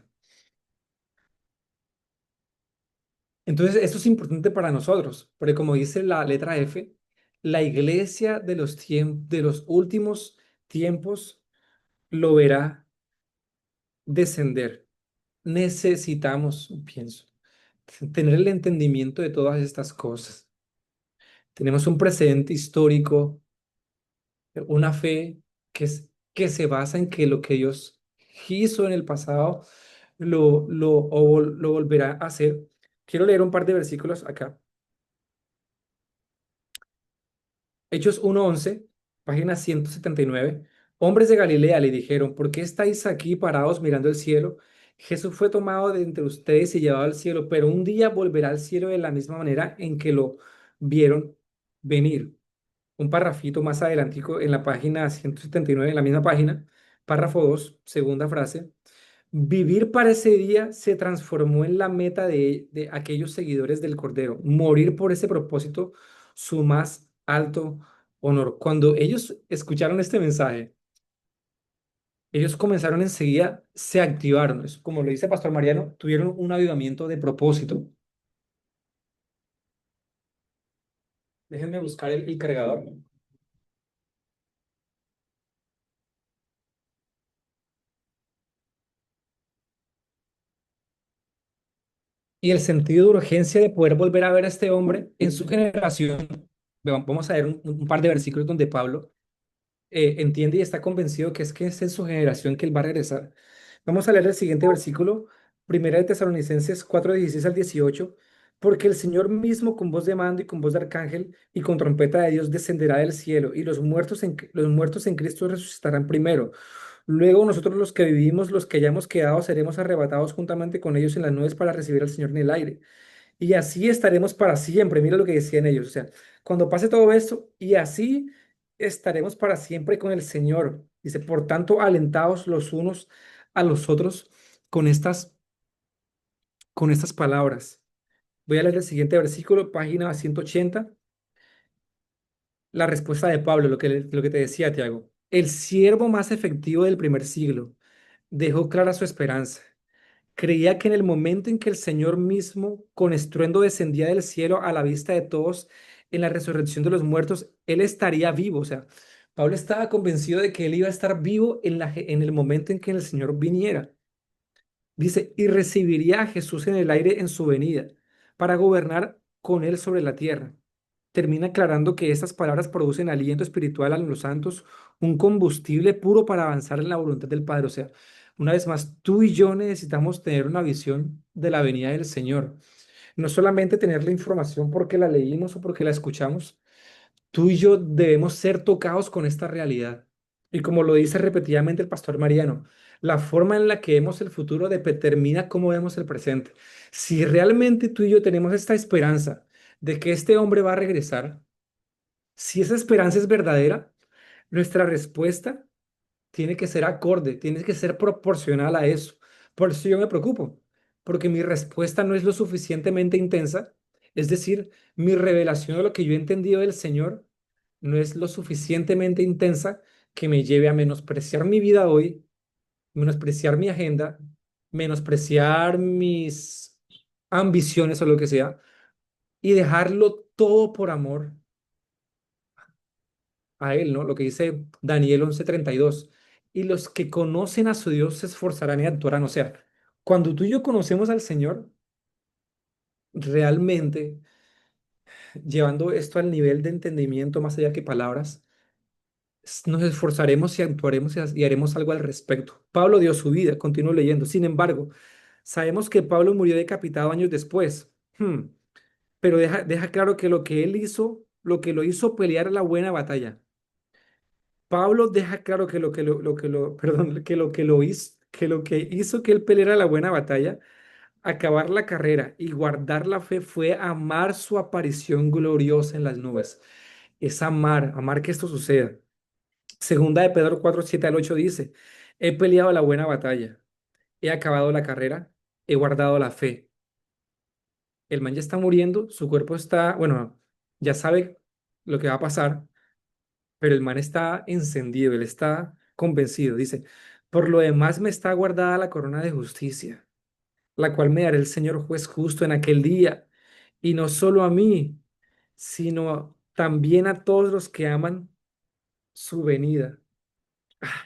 Entonces, esto es importante para nosotros, porque como dice la letra F, la iglesia de de los últimos tiempos lo verá descender. Necesitamos, pienso, tener el entendimiento de todas estas cosas. Tenemos un precedente histórico, una fe que se basa en que lo que Dios hizo en el pasado lo volverá a hacer. Quiero leer un par de versículos acá. Hechos 1:11, página 179. Hombres de Galilea le dijeron, ¿por qué estáis aquí parados mirando el cielo? Jesús fue tomado de entre ustedes y llevado al cielo, pero un día volverá al cielo de la misma manera en que lo vieron venir. Un parrafito más adelantico en la página 179, en la misma página, párrafo 2, segunda frase. Vivir para ese día se transformó en la meta de aquellos seguidores del Cordero. Morir por ese propósito, su más alto honor. Cuando ellos escucharon este mensaje, ellos comenzaron enseguida, se activaron. Como lo dice Pastor Mariano, tuvieron un avivamiento de propósito. Déjenme buscar el cargador. Y el sentido de urgencia de poder volver a ver a este hombre en su generación. Vamos a ver un par de versículos donde Pablo entiende y está convencido que es en su generación que él va a regresar. Vamos a leer el siguiente versículo, Primera de Tesalonicenses 4:16 al 18. Porque el Señor mismo con voz de mando y con voz de arcángel y con trompeta de Dios descenderá del cielo y los muertos en Cristo resucitarán primero. Luego nosotros los que vivimos, los que hayamos quedado, seremos arrebatados juntamente con ellos en las nubes para recibir al Señor en el aire. Y así estaremos para siempre. Mira lo que decían ellos. O sea, cuando pase todo esto, y así estaremos para siempre con el Señor. Dice, por tanto, alentados los unos a los otros con con estas palabras. Voy a leer el siguiente versículo, página 180. La respuesta de Pablo, lo que te decía, Tiago. El siervo más efectivo del primer siglo dejó clara su esperanza. Creía que en el momento en que el Señor mismo con estruendo descendía del cielo a la vista de todos en la resurrección de los muertos, él estaría vivo. O sea, Pablo estaba convencido de que él iba a estar vivo en el momento en que el Señor viniera. Dice, y recibiría a Jesús en el aire en su venida para gobernar con él sobre la tierra. Termina aclarando que estas palabras producen aliento espiritual a los santos, un combustible puro para avanzar en la voluntad del Padre. O sea, una vez más, tú y yo necesitamos tener una visión de la venida del Señor. No solamente tener la información porque la leímos o porque la escuchamos, tú y yo debemos ser tocados con esta realidad. Y como lo dice repetidamente el pastor Mariano, la forma en la que vemos el futuro determina cómo vemos el presente. Si realmente tú y yo tenemos esta esperanza de que este hombre va a regresar, si esa esperanza es verdadera, nuestra respuesta tiene que ser acorde, tiene que ser proporcional a eso. Por eso yo me preocupo, porque mi respuesta no es lo suficientemente intensa, es decir, mi revelación de lo que yo he entendido del Señor no es lo suficientemente intensa que me lleve a menospreciar mi vida hoy, menospreciar mi agenda, menospreciar mis ambiciones o lo que sea, y dejarlo todo por amor a Él, ¿no? Lo que dice Daniel 11:32. Y los que conocen a su Dios se esforzarán y actuarán. O sea, cuando tú y yo conocemos al Señor, realmente, llevando esto al nivel de entendimiento más allá que palabras, nos esforzaremos y actuaremos y haremos algo al respecto. Pablo dio su vida, continúo leyendo. Sin embargo, sabemos que Pablo murió decapitado años después. Pero deja claro que lo que él hizo, lo que lo hizo pelear la buena batalla. Pablo deja claro que perdón, que lo que lo hizo, que lo que hizo que él peleara la buena batalla, acabar la carrera y guardar la fe fue amar su aparición gloriosa en las nubes. Es amar, amar que esto suceda. Segunda de Pedro 4 7 al 8 dice, he peleado la buena batalla, he acabado la carrera, he guardado la fe. El man ya está muriendo, su cuerpo está, bueno, ya sabe lo que va a pasar, pero el man está encendido, él está convencido. Dice, por lo demás me está guardada la corona de justicia, la cual me dará el Señor juez justo en aquel día, y no solo a mí, sino también a todos los que aman su venida.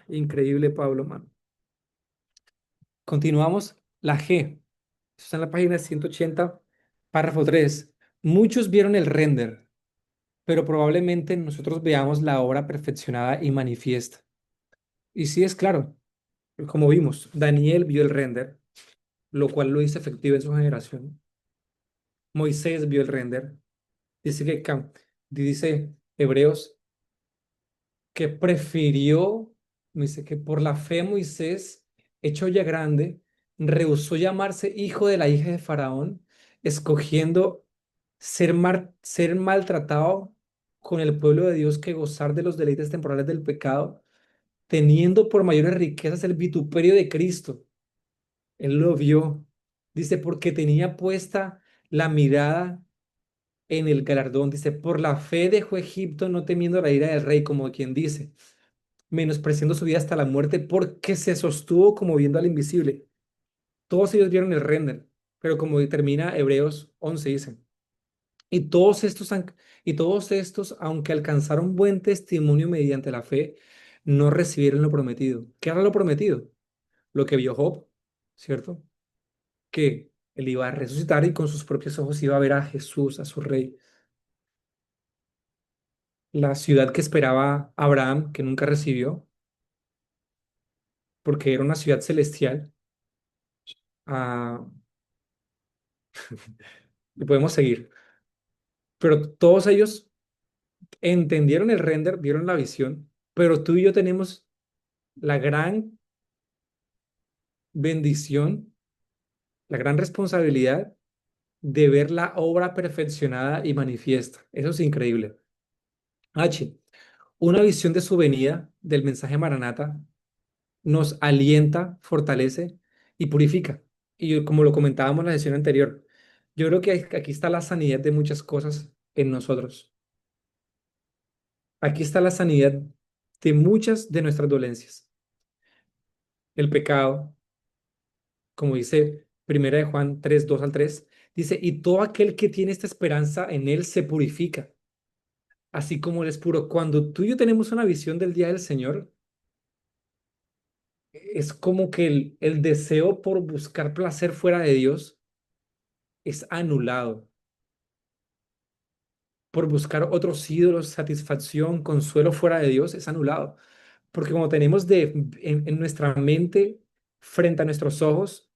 Increíble, Pablo, man. Continuamos. La G. Esto está en la página 180, párrafo 3. Muchos vieron el render, pero probablemente nosotros veamos la obra perfeccionada y manifiesta. Y sí es claro, como vimos, Daniel vio el render, lo cual lo hizo efectivo en su generación. Moisés vio el render. Dice que dice Hebreos que prefirió, dice que por la fe Moisés, hecho ya grande, rehusó llamarse hijo de la hija de Faraón, escogiendo ser maltratado con el pueblo de Dios que gozar de los deleites temporales del pecado, teniendo por mayores riquezas el vituperio de Cristo. Él lo vio, dice, porque tenía puesta la mirada en el galardón, dice, por la fe dejó Egipto no temiendo la ira del rey, como quien dice, menospreciando su vida hasta la muerte porque se sostuvo como viendo al invisible. Todos ellos vieron el render, pero como termina Hebreos 11 dice, y todos estos, aunque alcanzaron buen testimonio mediante la fe, no recibieron lo prometido. ¿Qué era lo prometido? Lo que vio Job, ¿cierto? Que él iba a resucitar y con sus propios ojos iba a ver a Jesús, a su rey. La ciudad que esperaba Abraham, que nunca recibió, porque era una ciudad celestial. Ah, y podemos seguir. Pero todos ellos entendieron el render, vieron la visión, pero tú y yo tenemos la gran bendición, la gran responsabilidad de ver la obra perfeccionada y manifiesta. Eso es increíble. H, una visión de su venida, del mensaje Maranata, nos alienta, fortalece y purifica. Y como lo comentábamos en la sesión anterior, yo creo que aquí está la sanidad de muchas cosas en nosotros. Aquí está la sanidad de muchas de nuestras dolencias. El pecado, como dice Primera de Juan 3 2 al 3 dice, y todo aquel que tiene esta esperanza en él se purifica, así como él es puro. Cuando tú y yo tenemos una visión del día del Señor, es como que el deseo por buscar placer fuera de Dios es anulado, por buscar otros ídolos, satisfacción, consuelo fuera de Dios es anulado. Porque como tenemos en nuestra mente, frente a nuestros ojos,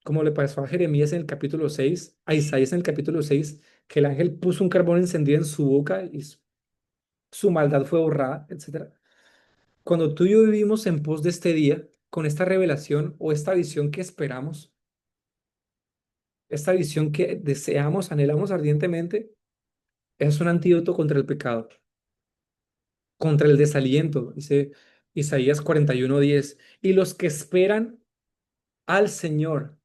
como le pasó a Jeremías en el capítulo 6 a Isaías en el capítulo 6 que el ángel puso un carbón encendido en su boca y su maldad fue borrada, etcétera. Cuando tú y yo vivimos en pos de este día, con esta revelación o esta visión que esperamos, esta visión que deseamos, anhelamos ardientemente, es un antídoto contra el pecado, contra el desaliento, dice Isaías 41:10. Y los que esperan al Señor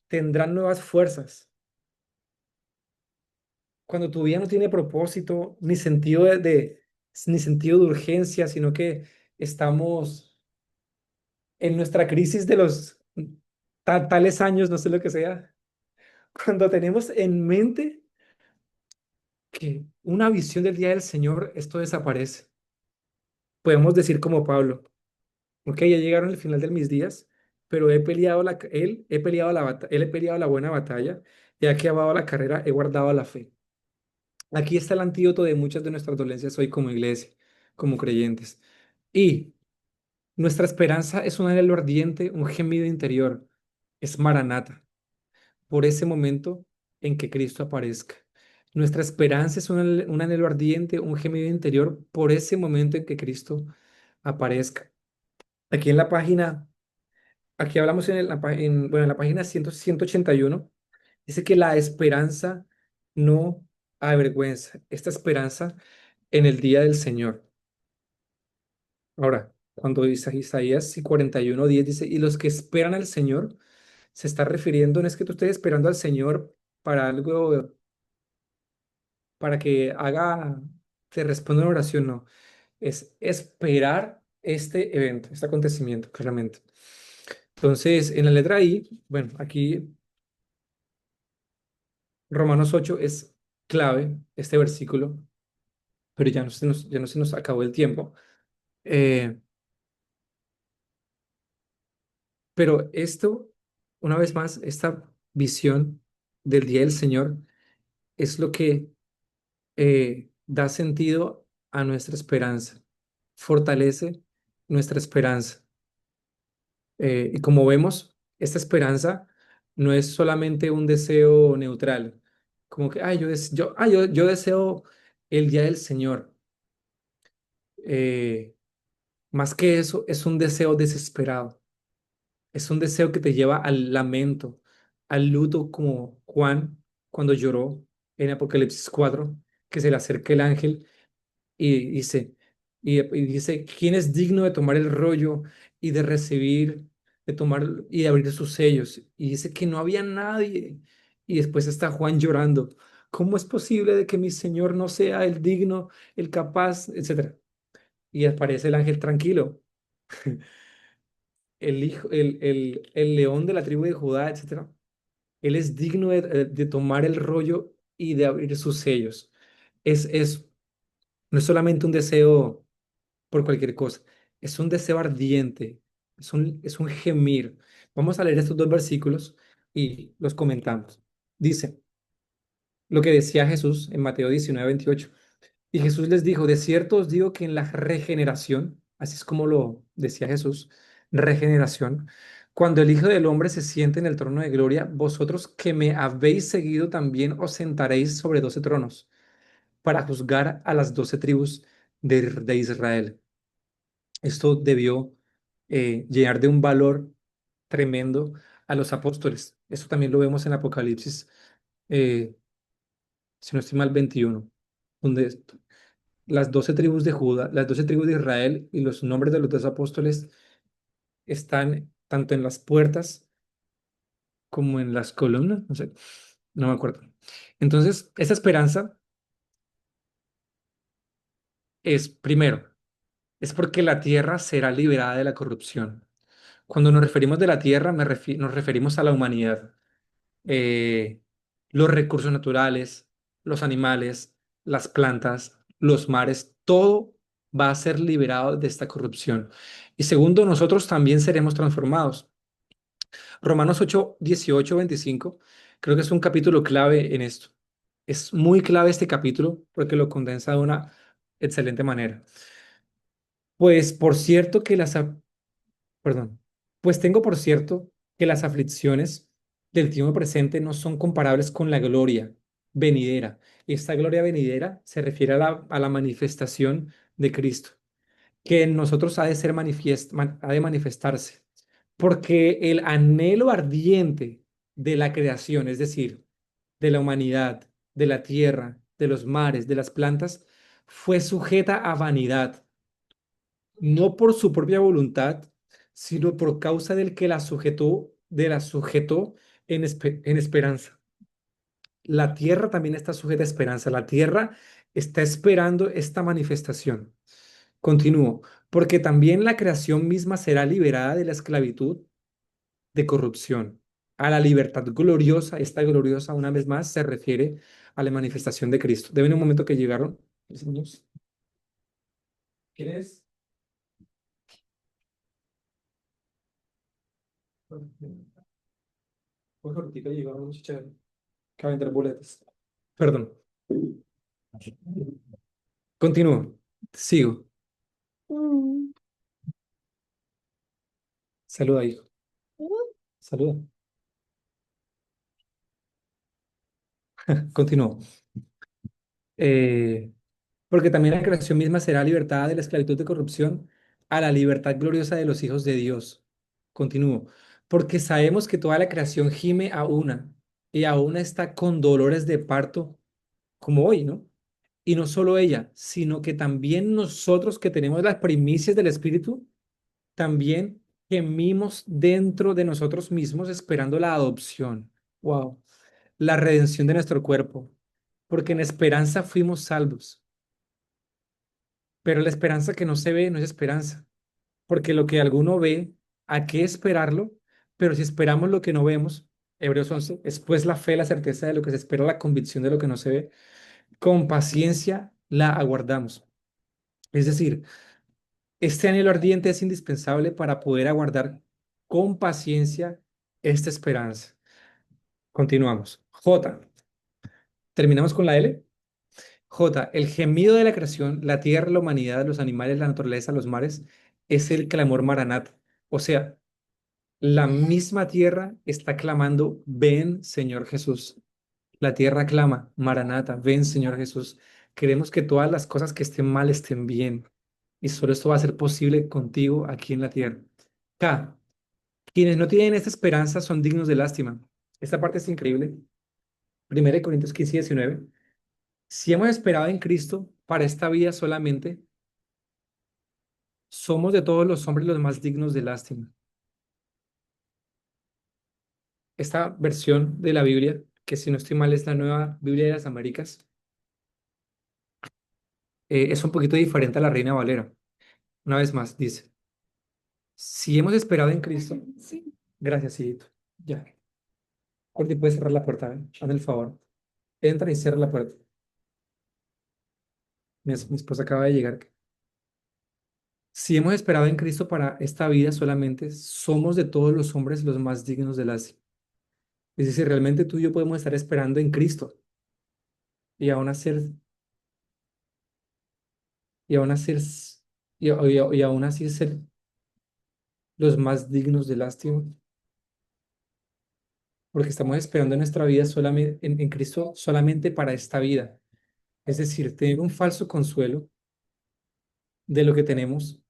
tendrán nuevas fuerzas. Cuando tu vida no tiene propósito ni sentido ni sentido de urgencia, sino que estamos en nuestra crisis de los tales años, no sé lo que sea, cuando tenemos en mente que una visión del día del Señor, esto desaparece. Podemos decir como Pablo, ok, ya llegaron el final de mis días, pero he peleado él he peleado la buena batalla, he acabado la carrera, he guardado la fe. Aquí está el antídoto de muchas de nuestras dolencias hoy como iglesia, como creyentes. Y nuestra esperanza es un anhelo ardiente, un gemido interior. Es Maranata, por ese momento en que Cristo aparezca. Nuestra esperanza es un anhelo ardiente, un gemido interior por ese momento en que Cristo aparezca. Aquí en la página aquí hablamos bueno, en la página 181, dice que la esperanza no avergüenza, esta esperanza en el día del Señor. Ahora, cuando dice Isaías y 41:10 dice, y los que esperan al Señor, se está refiriendo, no es que tú estés esperando al Señor para algo, para que haga, te responda una oración, no, es esperar este evento, este acontecimiento, claramente. Entonces, en la letra I, bueno, aquí Romanos 8 es clave, este versículo, pero ya no se nos acabó el tiempo. Eh, pero esto, una vez más, esta visión del día del Señor es lo que da sentido a nuestra esperanza, fortalece nuestra esperanza. Y como vemos, esta esperanza no es solamente un deseo neutral, como que, yo deseo el día del Señor. Eh, Más que eso, es un deseo desesperado, es un deseo que te lleva al lamento, al luto, como Juan cuando lloró en Apocalipsis 4, que se le acerca el ángel y dice, y dice, ¿quién es digno de tomar el rollo y de recibir, de tomar y de abrir sus sellos? Y dice que no había nadie. Y después está Juan llorando. ¿Cómo es posible de que mi Señor no sea el digno, el capaz, etcétera? Y aparece el ángel tranquilo, el hijo, el león de la tribu de Judá, etcétera. Él es digno de tomar el rollo y de abrir sus sellos. Es, no es solamente un deseo por cualquier cosa. Es un deseo ardiente, es un gemir. Vamos a leer estos dos versículos y los comentamos. Dice lo que decía Jesús en Mateo 19:28. Y Jesús les dijo, de cierto os digo que en la regeneración, así es como lo decía Jesús, regeneración, cuando el Hijo del Hombre se siente en el trono de gloria, vosotros que me habéis seguido también os sentaréis sobre 12 tronos para juzgar a las 12 tribus de Israel. Esto debió llenar de un valor tremendo a los apóstoles. Esto también lo vemos en Apocalipsis, eh, si no estoy mal, 21, donde las 12 tribus de Judá, las 12 tribus de Israel y los nombres de los dos apóstoles están tanto en las puertas como en las columnas, no sé, no me acuerdo. Entonces, esa esperanza es, primero, es porque la tierra será liberada de la corrupción. Cuando nos referimos de la tierra, nos referimos a la humanidad, eh, los recursos naturales, los animales, las plantas, los mares, todo va a ser liberado de esta corrupción. Y segundo, nosotros también seremos transformados. Romanos 8:18-25, creo que es un capítulo clave en esto. Es muy clave este capítulo porque lo condensa de una excelente manera. Pues por cierto que perdón, pues tengo por cierto que las aflicciones del tiempo presente no son comparables con la gloria venidera. Y esta gloria venidera se refiere a la manifestación de Cristo, que en nosotros ha de ser ha de manifestarse, porque el anhelo ardiente de la creación, es decir, de la humanidad, de la tierra, de los mares, de las plantas, fue sujeta a vanidad no por su propia voluntad, sino por causa del que la sujetó en esperanza. La tierra también está sujeta a esperanza. La tierra está esperando esta manifestación. Continúo, porque también la creación misma será liberada de la esclavitud de corrupción a la libertad gloriosa. Esta gloriosa, una vez más, se refiere a la manifestación de Cristo. Deben un momento que llegaron. Los niños. ¿Quién es? Pues ahorita llegaron un muchacho que va a vender boletas. Perdón. Continúo. Sigo. Mm. Saluda, hijo. Saluda. Continúo. Eh, Porque también la creación misma será libertada de la esclavitud de corrupción a la libertad gloriosa de los hijos de Dios. Continúo. porque sabemos que toda la creación gime a una y a una está con dolores de parto, como hoy, ¿no? Y no solo ella, sino que también nosotros que tenemos las primicias del Espíritu, también gemimos dentro de nosotros mismos esperando la adopción. Wow, la redención de nuestro cuerpo, porque en esperanza fuimos salvos, pero la esperanza que no se ve no es esperanza, porque lo que alguno ve, ¿a qué esperarlo? Pero si esperamos lo que no vemos, Hebreos 11, es pues la fe, la certeza de lo que se espera, la convicción de lo que no se ve, con paciencia la aguardamos. Es decir, este anhelo ardiente es indispensable para poder aguardar con paciencia esta esperanza. Continuamos. J. Terminamos con la L. J. El gemido de la creación, la tierra, la humanidad, los animales, la naturaleza, los mares, es el clamor maranata. O sea, la misma tierra está clamando, ven, Señor Jesús. La tierra clama, maranata, ven, Señor Jesús. Queremos que todas las cosas que estén mal estén bien. Y solo esto va a ser posible contigo aquí en la tierra. K. Quienes no tienen esta esperanza son dignos de lástima. Esta parte es increíble. 1 Corintios 15 y 19. Si hemos esperado en Cristo para esta vida solamente, somos de todos los hombres los más dignos de lástima. Esta versión de la Biblia, que si no estoy mal es la Nueva Biblia de las Américas, es un poquito diferente a la Reina Valera. Una vez más, dice, si hemos esperado en Cristo, sí. Gracias, hijito. Ya. Corti, puedes cerrar la puerta, ¿eh? Hazme el favor. Entra y cierra la puerta. Mi esposa acaba de llegar. Si hemos esperado en Cristo para esta vida solamente, somos de todos los hombres los más dignos de lástima. Es decir, realmente tú y yo podemos estar esperando en Cristo y aún hacer, y aún hacer, y aún así ser los más dignos de lástima, porque estamos esperando en nuestra vida solamente, en Cristo solamente para esta vida. Es decir, tener un falso consuelo de lo que tenemos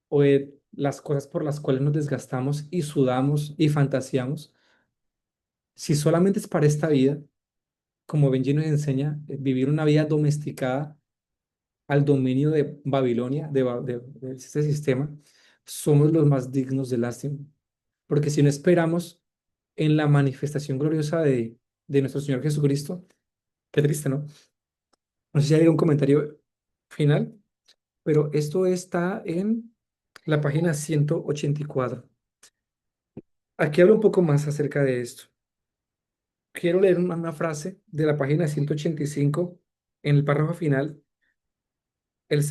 o de las cosas por las cuales nos desgastamos y sudamos y fantaseamos. Si solamente es para esta vida, como Benji nos enseña, vivir una vida domesticada al dominio de Babilonia, de este sistema, somos los más dignos de lástima. Porque si no esperamos en la manifestación gloriosa de nuestro Señor Jesucristo, qué triste, ¿no? No sé si hay algún comentario final, pero esto está en la página 184. Aquí hablo un poco más acerca de esto. Quiero leer una frase de la página 185 en el párrafo final. La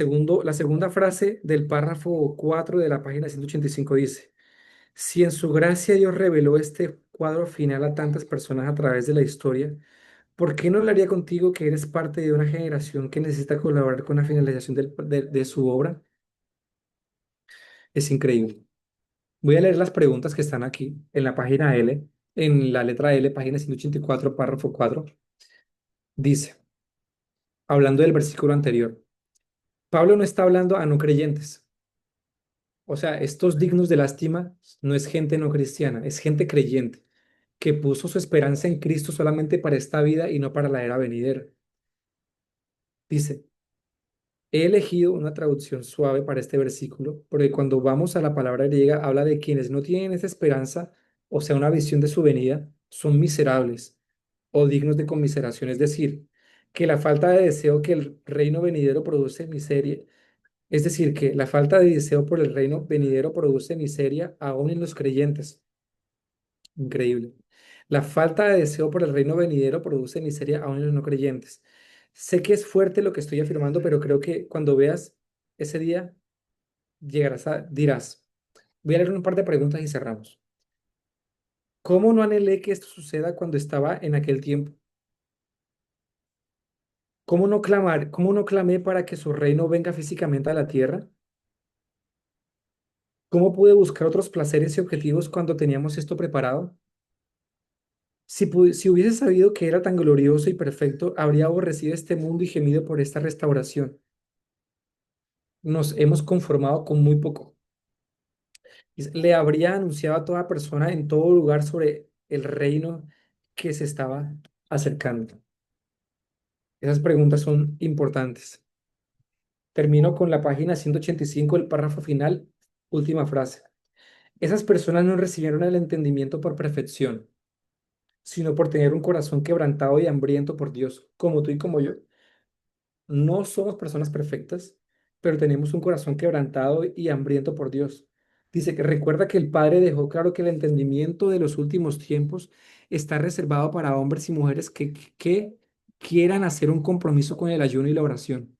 segunda frase del párrafo 4 de la página 185 dice, si en su gracia Dios reveló este cuadro final a tantas personas a través de la historia, ¿por qué no hablaría contigo que eres parte de una generación que necesita colaborar con la finalización de su obra? Es increíble. Voy a leer las preguntas que están aquí en la página L, en la letra L, página 184, párrafo 4. Dice, hablando del versículo anterior, Pablo no está hablando a no creyentes. O sea, estos dignos de lástima no es gente no cristiana, es gente creyente que puso su esperanza en Cristo solamente para esta vida y no para la era venidera. Dice, he elegido una traducción suave para este versículo porque cuando vamos a la palabra griega habla de quienes no tienen esa esperanza, o sea, una visión de su venida, son miserables o dignos de conmiseración. Es decir, que la falta de deseo que el reino venidero produce miseria. Es decir, que la falta de deseo por el reino venidero produce miseria aún en los creyentes. Increíble. La falta de deseo por el reino venidero produce miseria aún en los no creyentes. Sé que es fuerte lo que estoy afirmando, pero creo que cuando veas ese día, dirás, voy a leer un par de preguntas y cerramos. ¿Cómo no anhelé que esto suceda cuando estaba en aquel tiempo? Cómo no clamé para que su reino venga físicamente a la tierra? ¿Cómo pude buscar otros placeres y objetivos cuando teníamos esto preparado? Si hubiese sabido que era tan glorioso y perfecto, habría aborrecido este mundo y gemido por esta restauración. Nos hemos conformado con muy poco. Dice, le habría anunciado a toda persona en todo lugar sobre el reino que se estaba acercando. Esas preguntas son importantes. Termino con la página 185, el párrafo final, última frase. Esas personas no recibieron el entendimiento por perfección, sino por tener un corazón quebrantado y hambriento por Dios, como tú y como yo. No somos personas perfectas, pero tenemos un corazón quebrantado y hambriento por Dios. Dice que recuerda que el Padre dejó claro que el entendimiento de los últimos tiempos está reservado para hombres y mujeres que quieran hacer un compromiso con el ayuno y la oración.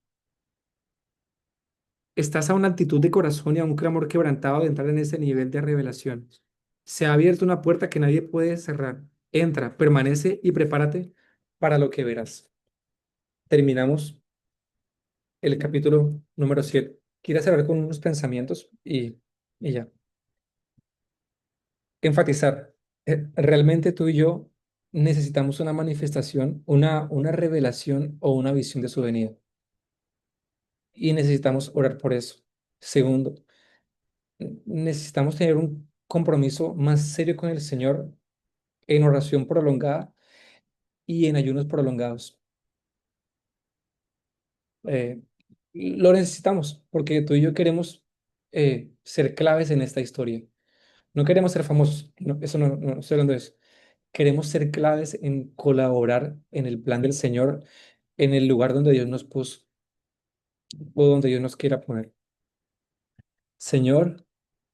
Estás a una actitud de corazón y a un clamor quebrantado de entrar en ese nivel de revelación. Se ha abierto una puerta que nadie puede cerrar. Entra, permanece y prepárate para lo que verás. Terminamos el capítulo número 7. Quiero cerrar con unos pensamientos y ya. Enfatizar. Realmente tú y yo necesitamos una manifestación, una revelación o una visión de su venida. Y necesitamos orar por eso. Segundo, necesitamos tener un compromiso más serio con el Señor en oración prolongada y en ayunos prolongados. Eh, lo necesitamos porque tú y yo queremos ser claves en esta historia. No queremos ser famosos, no, eso no estoy hablando de eso. Queremos ser claves en colaborar en el plan del Señor, en el lugar donde Dios nos puso o donde Dios nos quiera poner. Señor,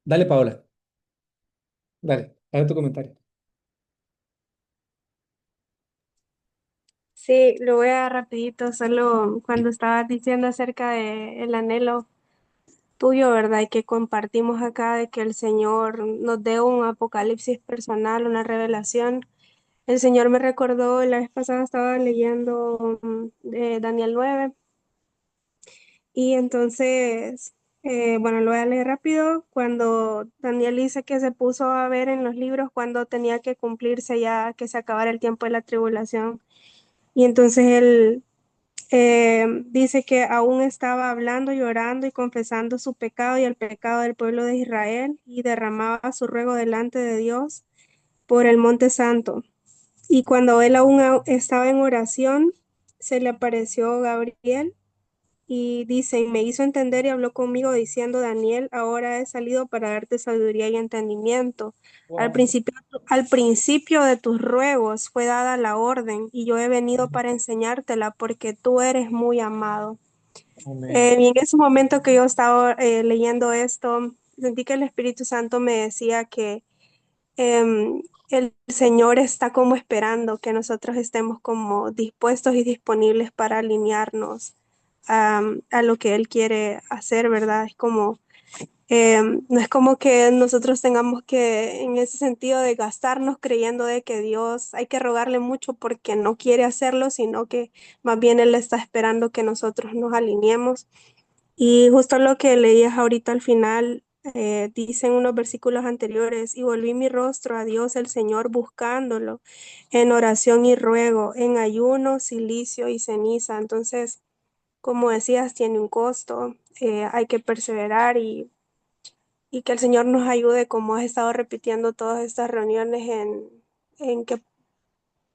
dale, Paola, dale tu comentario. Sí, lo voy a dar rapidito, solo cuando estabas diciendo acerca de el anhelo tuyo, ¿verdad? Y que compartimos acá de que el Señor nos dé un apocalipsis personal, una revelación. El Señor me recordó, la vez pasada estaba leyendo de Daniel 9 y entonces, bueno, lo voy a leer rápido. Cuando Daniel dice que se puso a ver en los libros cuando tenía que cumplirse ya que se acabara el tiempo de la tribulación. Y entonces él dice que aún estaba hablando, llorando y confesando su pecado y el pecado del pueblo de Israel y derramaba su ruego delante de Dios por el monte santo. Y cuando él aún estaba en oración, se le apareció Gabriel y dice, y me hizo entender y habló conmigo diciendo, Daniel, ahora he salido para darte sabiduría y entendimiento. Al Wow. principio, al principio de tus ruegos fue dada la orden y yo he venido para enseñártela porque tú eres muy amado. Amén. Y en ese momento que yo estaba leyendo esto, sentí que el Espíritu Santo me decía que el Señor está como esperando que nosotros estemos como dispuestos y disponibles para alinearnos a lo que Él quiere hacer, ¿verdad? Es como, no es como que nosotros tengamos que, en ese sentido, de gastarnos creyendo de que Dios hay que rogarle mucho porque no quiere hacerlo, sino que más bien Él está esperando que nosotros nos alineemos y justo lo que leías ahorita al final, dice en unos versículos anteriores, y volví mi rostro a Dios el Señor buscándolo en oración y ruego, en ayuno, silicio y ceniza. Entonces, como decías, tiene un costo, hay que perseverar y que el Señor nos ayude, como has estado repitiendo todas estas reuniones, en que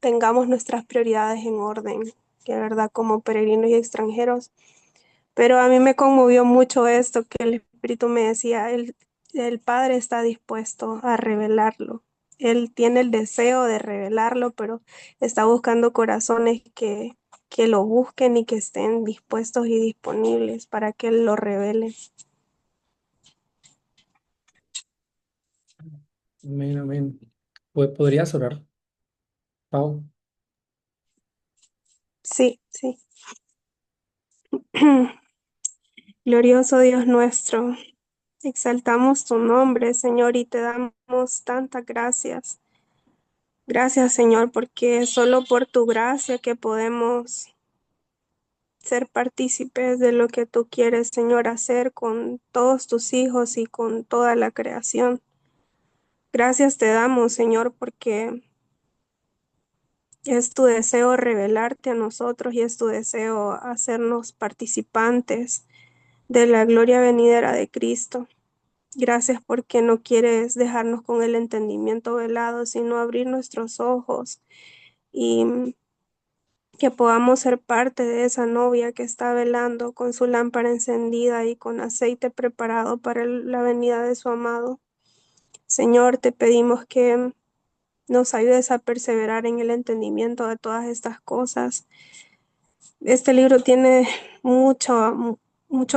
tengamos nuestras prioridades en orden, que de verdad como peregrinos y extranjeros pero a mí me conmovió mucho esto que el Espíritu me decía, el Padre está dispuesto a revelarlo. Él tiene el deseo de revelarlo, pero está buscando corazones que lo busquen y que estén dispuestos y disponibles para que Él lo revele. Amén, amén. ¿Podrías orar, Pau? Sí, sí. Glorioso Dios nuestro, exaltamos tu nombre, Señor, y te damos tantas gracias. Gracias, Señor, porque solo por tu gracia que podemos ser partícipes de lo que tú quieres, Señor, hacer con todos tus hijos y con toda la creación. Gracias te damos, Señor, porque es tu deseo revelarte a nosotros y es tu deseo hacernos participantes de la gloria venidera de Cristo. Gracias porque no quieres dejarnos con el entendimiento velado, sino abrir nuestros ojos y que podamos ser parte de esa novia que está velando con su lámpara encendida y con aceite preparado para la venida de su amado. Señor, te pedimos que nos ayudes a perseverar en el entendimiento de todas estas cosas. Este libro tiene mucho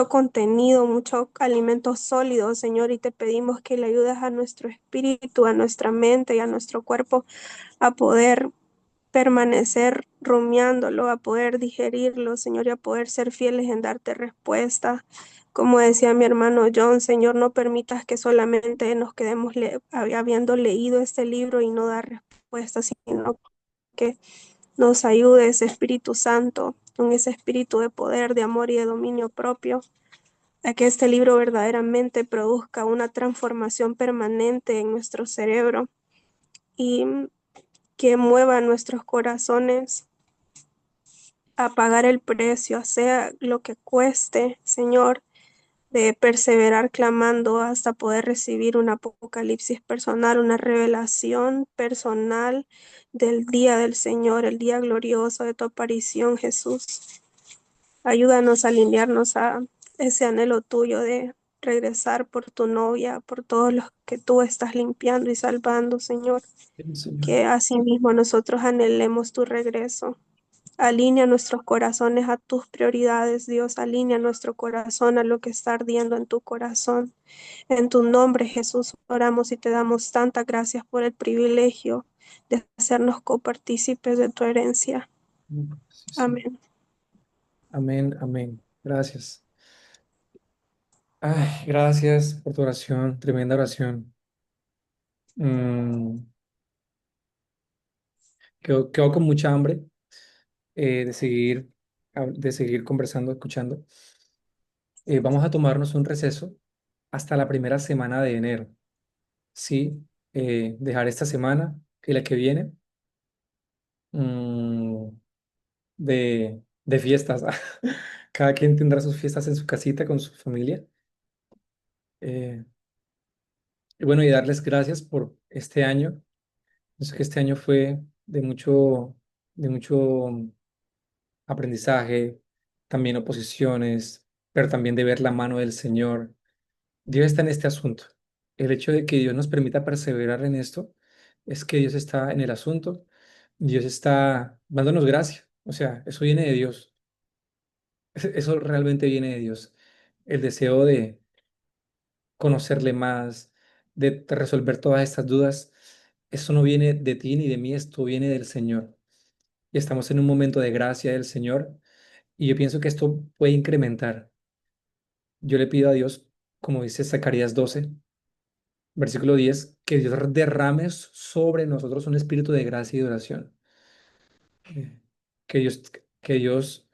contenido, mucho alimento sólido, Señor, y te pedimos que le ayudes a nuestro espíritu, a nuestra mente y a nuestro cuerpo a poder permanecer rumiándolo, a poder digerirlo, Señor, y a poder ser fieles en darte respuesta. Como decía mi hermano John, Señor, no permitas que solamente nos quedemos habiendo leído este libro y no dar respuesta, sino que nos ayudes, Espíritu Santo, con ese espíritu de poder, de amor y de dominio propio, a que este libro verdaderamente produzca una transformación permanente en nuestro cerebro y que mueva nuestros corazones a pagar el precio, sea lo que cueste, Señor, de perseverar clamando hasta poder recibir un apocalipsis personal, una revelación personal del día del Señor, el día glorioso de tu aparición, Jesús. Ayúdanos a alinearnos a ese anhelo tuyo de regresar por tu novia, por todos los que tú estás limpiando y salvando, Señor. Sí, Señor. Que asimismo nosotros anhelemos tu regreso. Alinea nuestros corazones a tus prioridades, Dios. Alinea nuestro corazón a lo que está ardiendo en tu corazón. En tu nombre, Jesús, oramos y te damos tantas gracias por el privilegio de hacernos copartícipes de tu herencia. Sí, sí. Amén. Amén, amén. Gracias. Ay, gracias por tu oración, tremenda oración. Mm, quedo con mucha hambre de seguir conversando, escuchando. Vamos a tomarnos un receso hasta la primera semana de enero. Sí, dejar esta semana y la que viene mm, de fiestas. Cada quien tendrá sus fiestas en su casita con su familia. Eh, y bueno, y darles gracias por este año. Yo sé que este año fue de mucho aprendizaje, también oposiciones, pero también de ver la mano del Señor. Dios está en este asunto. El hecho de que Dios nos permita perseverar en esto es que Dios está en el asunto. Dios está dándonos gracia. O sea, eso viene de Dios. Eso realmente viene de Dios. El deseo de conocerle más, de resolver todas estas dudas, eso no viene de ti ni de mí, esto viene del Señor. Y estamos en un momento de gracia del Señor y yo pienso que esto puede incrementar. Yo le pido a Dios, como dice Zacarías 12, versículo 10, que Dios derrame sobre nosotros un espíritu de gracia y de oración. Eh, Que Dios, que Dios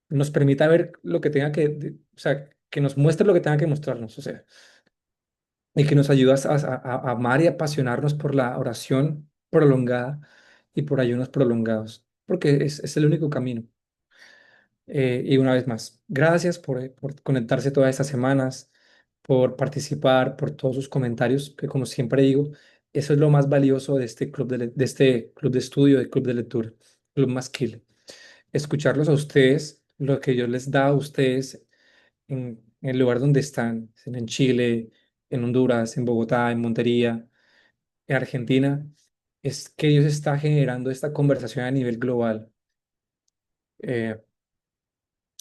nos permita ver lo que tenga o sea, que nos muestre lo que tenga que mostrarnos, o sea, y que nos ayude a amar y apasionarnos por la oración prolongada y por ayunos prolongados, porque es el único camino. Y una vez más, gracias por conectarse todas estas semanas, por participar, por todos sus comentarios, que como siempre digo, eso es lo más valioso de este de este club de estudio, de club de lectura, Club Masquile. Escucharlos a ustedes, lo que Dios les da a ustedes en el lugar donde están, en Chile, en Honduras, en Bogotá, en Montería, en Argentina, es que Dios está generando esta conversación a nivel global. Eh,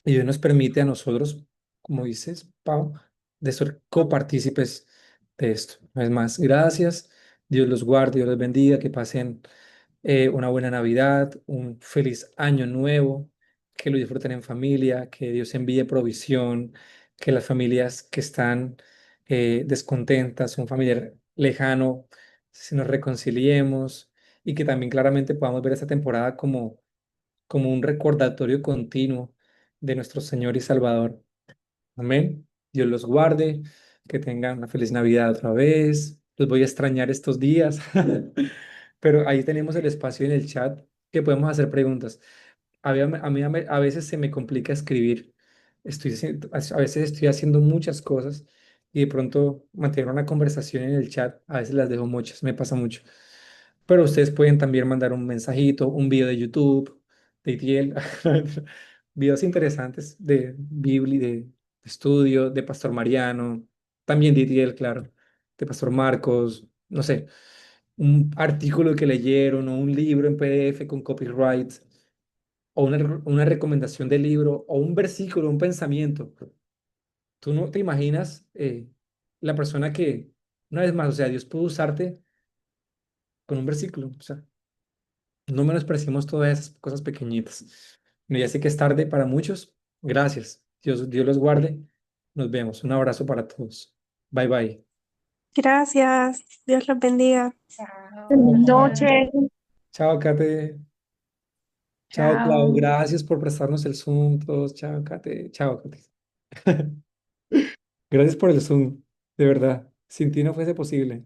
Y Dios nos permite a nosotros, como dices, Pau, de ser copartícipes de esto. Una vez más, gracias. Dios los guarde, Dios los bendiga, que pasen una buena Navidad, un feliz año nuevo, que lo disfruten en familia, que Dios envíe provisión, que las familias que están descontentas, un familiar lejano, se nos reconciliemos y que también claramente podamos ver esta temporada como un recordatorio continuo de nuestro Señor y Salvador. Amén. Dios los guarde, que tengan una feliz Navidad otra vez. Los voy a extrañar estos días, pero ahí tenemos el espacio en el chat que podemos hacer preguntas. A veces se me complica escribir. A veces estoy haciendo muchas cosas y de pronto mantener una conversación en el chat, a veces las dejo muchas, me pasa mucho. Pero ustedes pueden también mandar un mensajito, un video de YouTube, de ITL, videos interesantes de Biblia, de estudio, de Pastor Mariano, también de ITL, claro, de Pastor Marcos, no sé, un artículo que leyeron o un libro en PDF con copyright o una recomendación de libro o un versículo, un pensamiento. Tú no te imaginas la persona que, una vez más, o sea, Dios puede usarte con un versículo. O sea, no menospreciemos todas esas cosas pequeñitas. Bueno, ya sé que es tarde para muchos. Gracias. Dios los guarde. Nos vemos. Un abrazo para todos. Bye bye. Gracias. Dios los bendiga. Feliz Gracias. noche. Chao, Kate. Chao, Clau. Chao. Gracias por prestarnos el Zoom todos. Chao, Kate. Chao, Kate. Gracias por el Zoom. De verdad. Sin ti no fuese posible.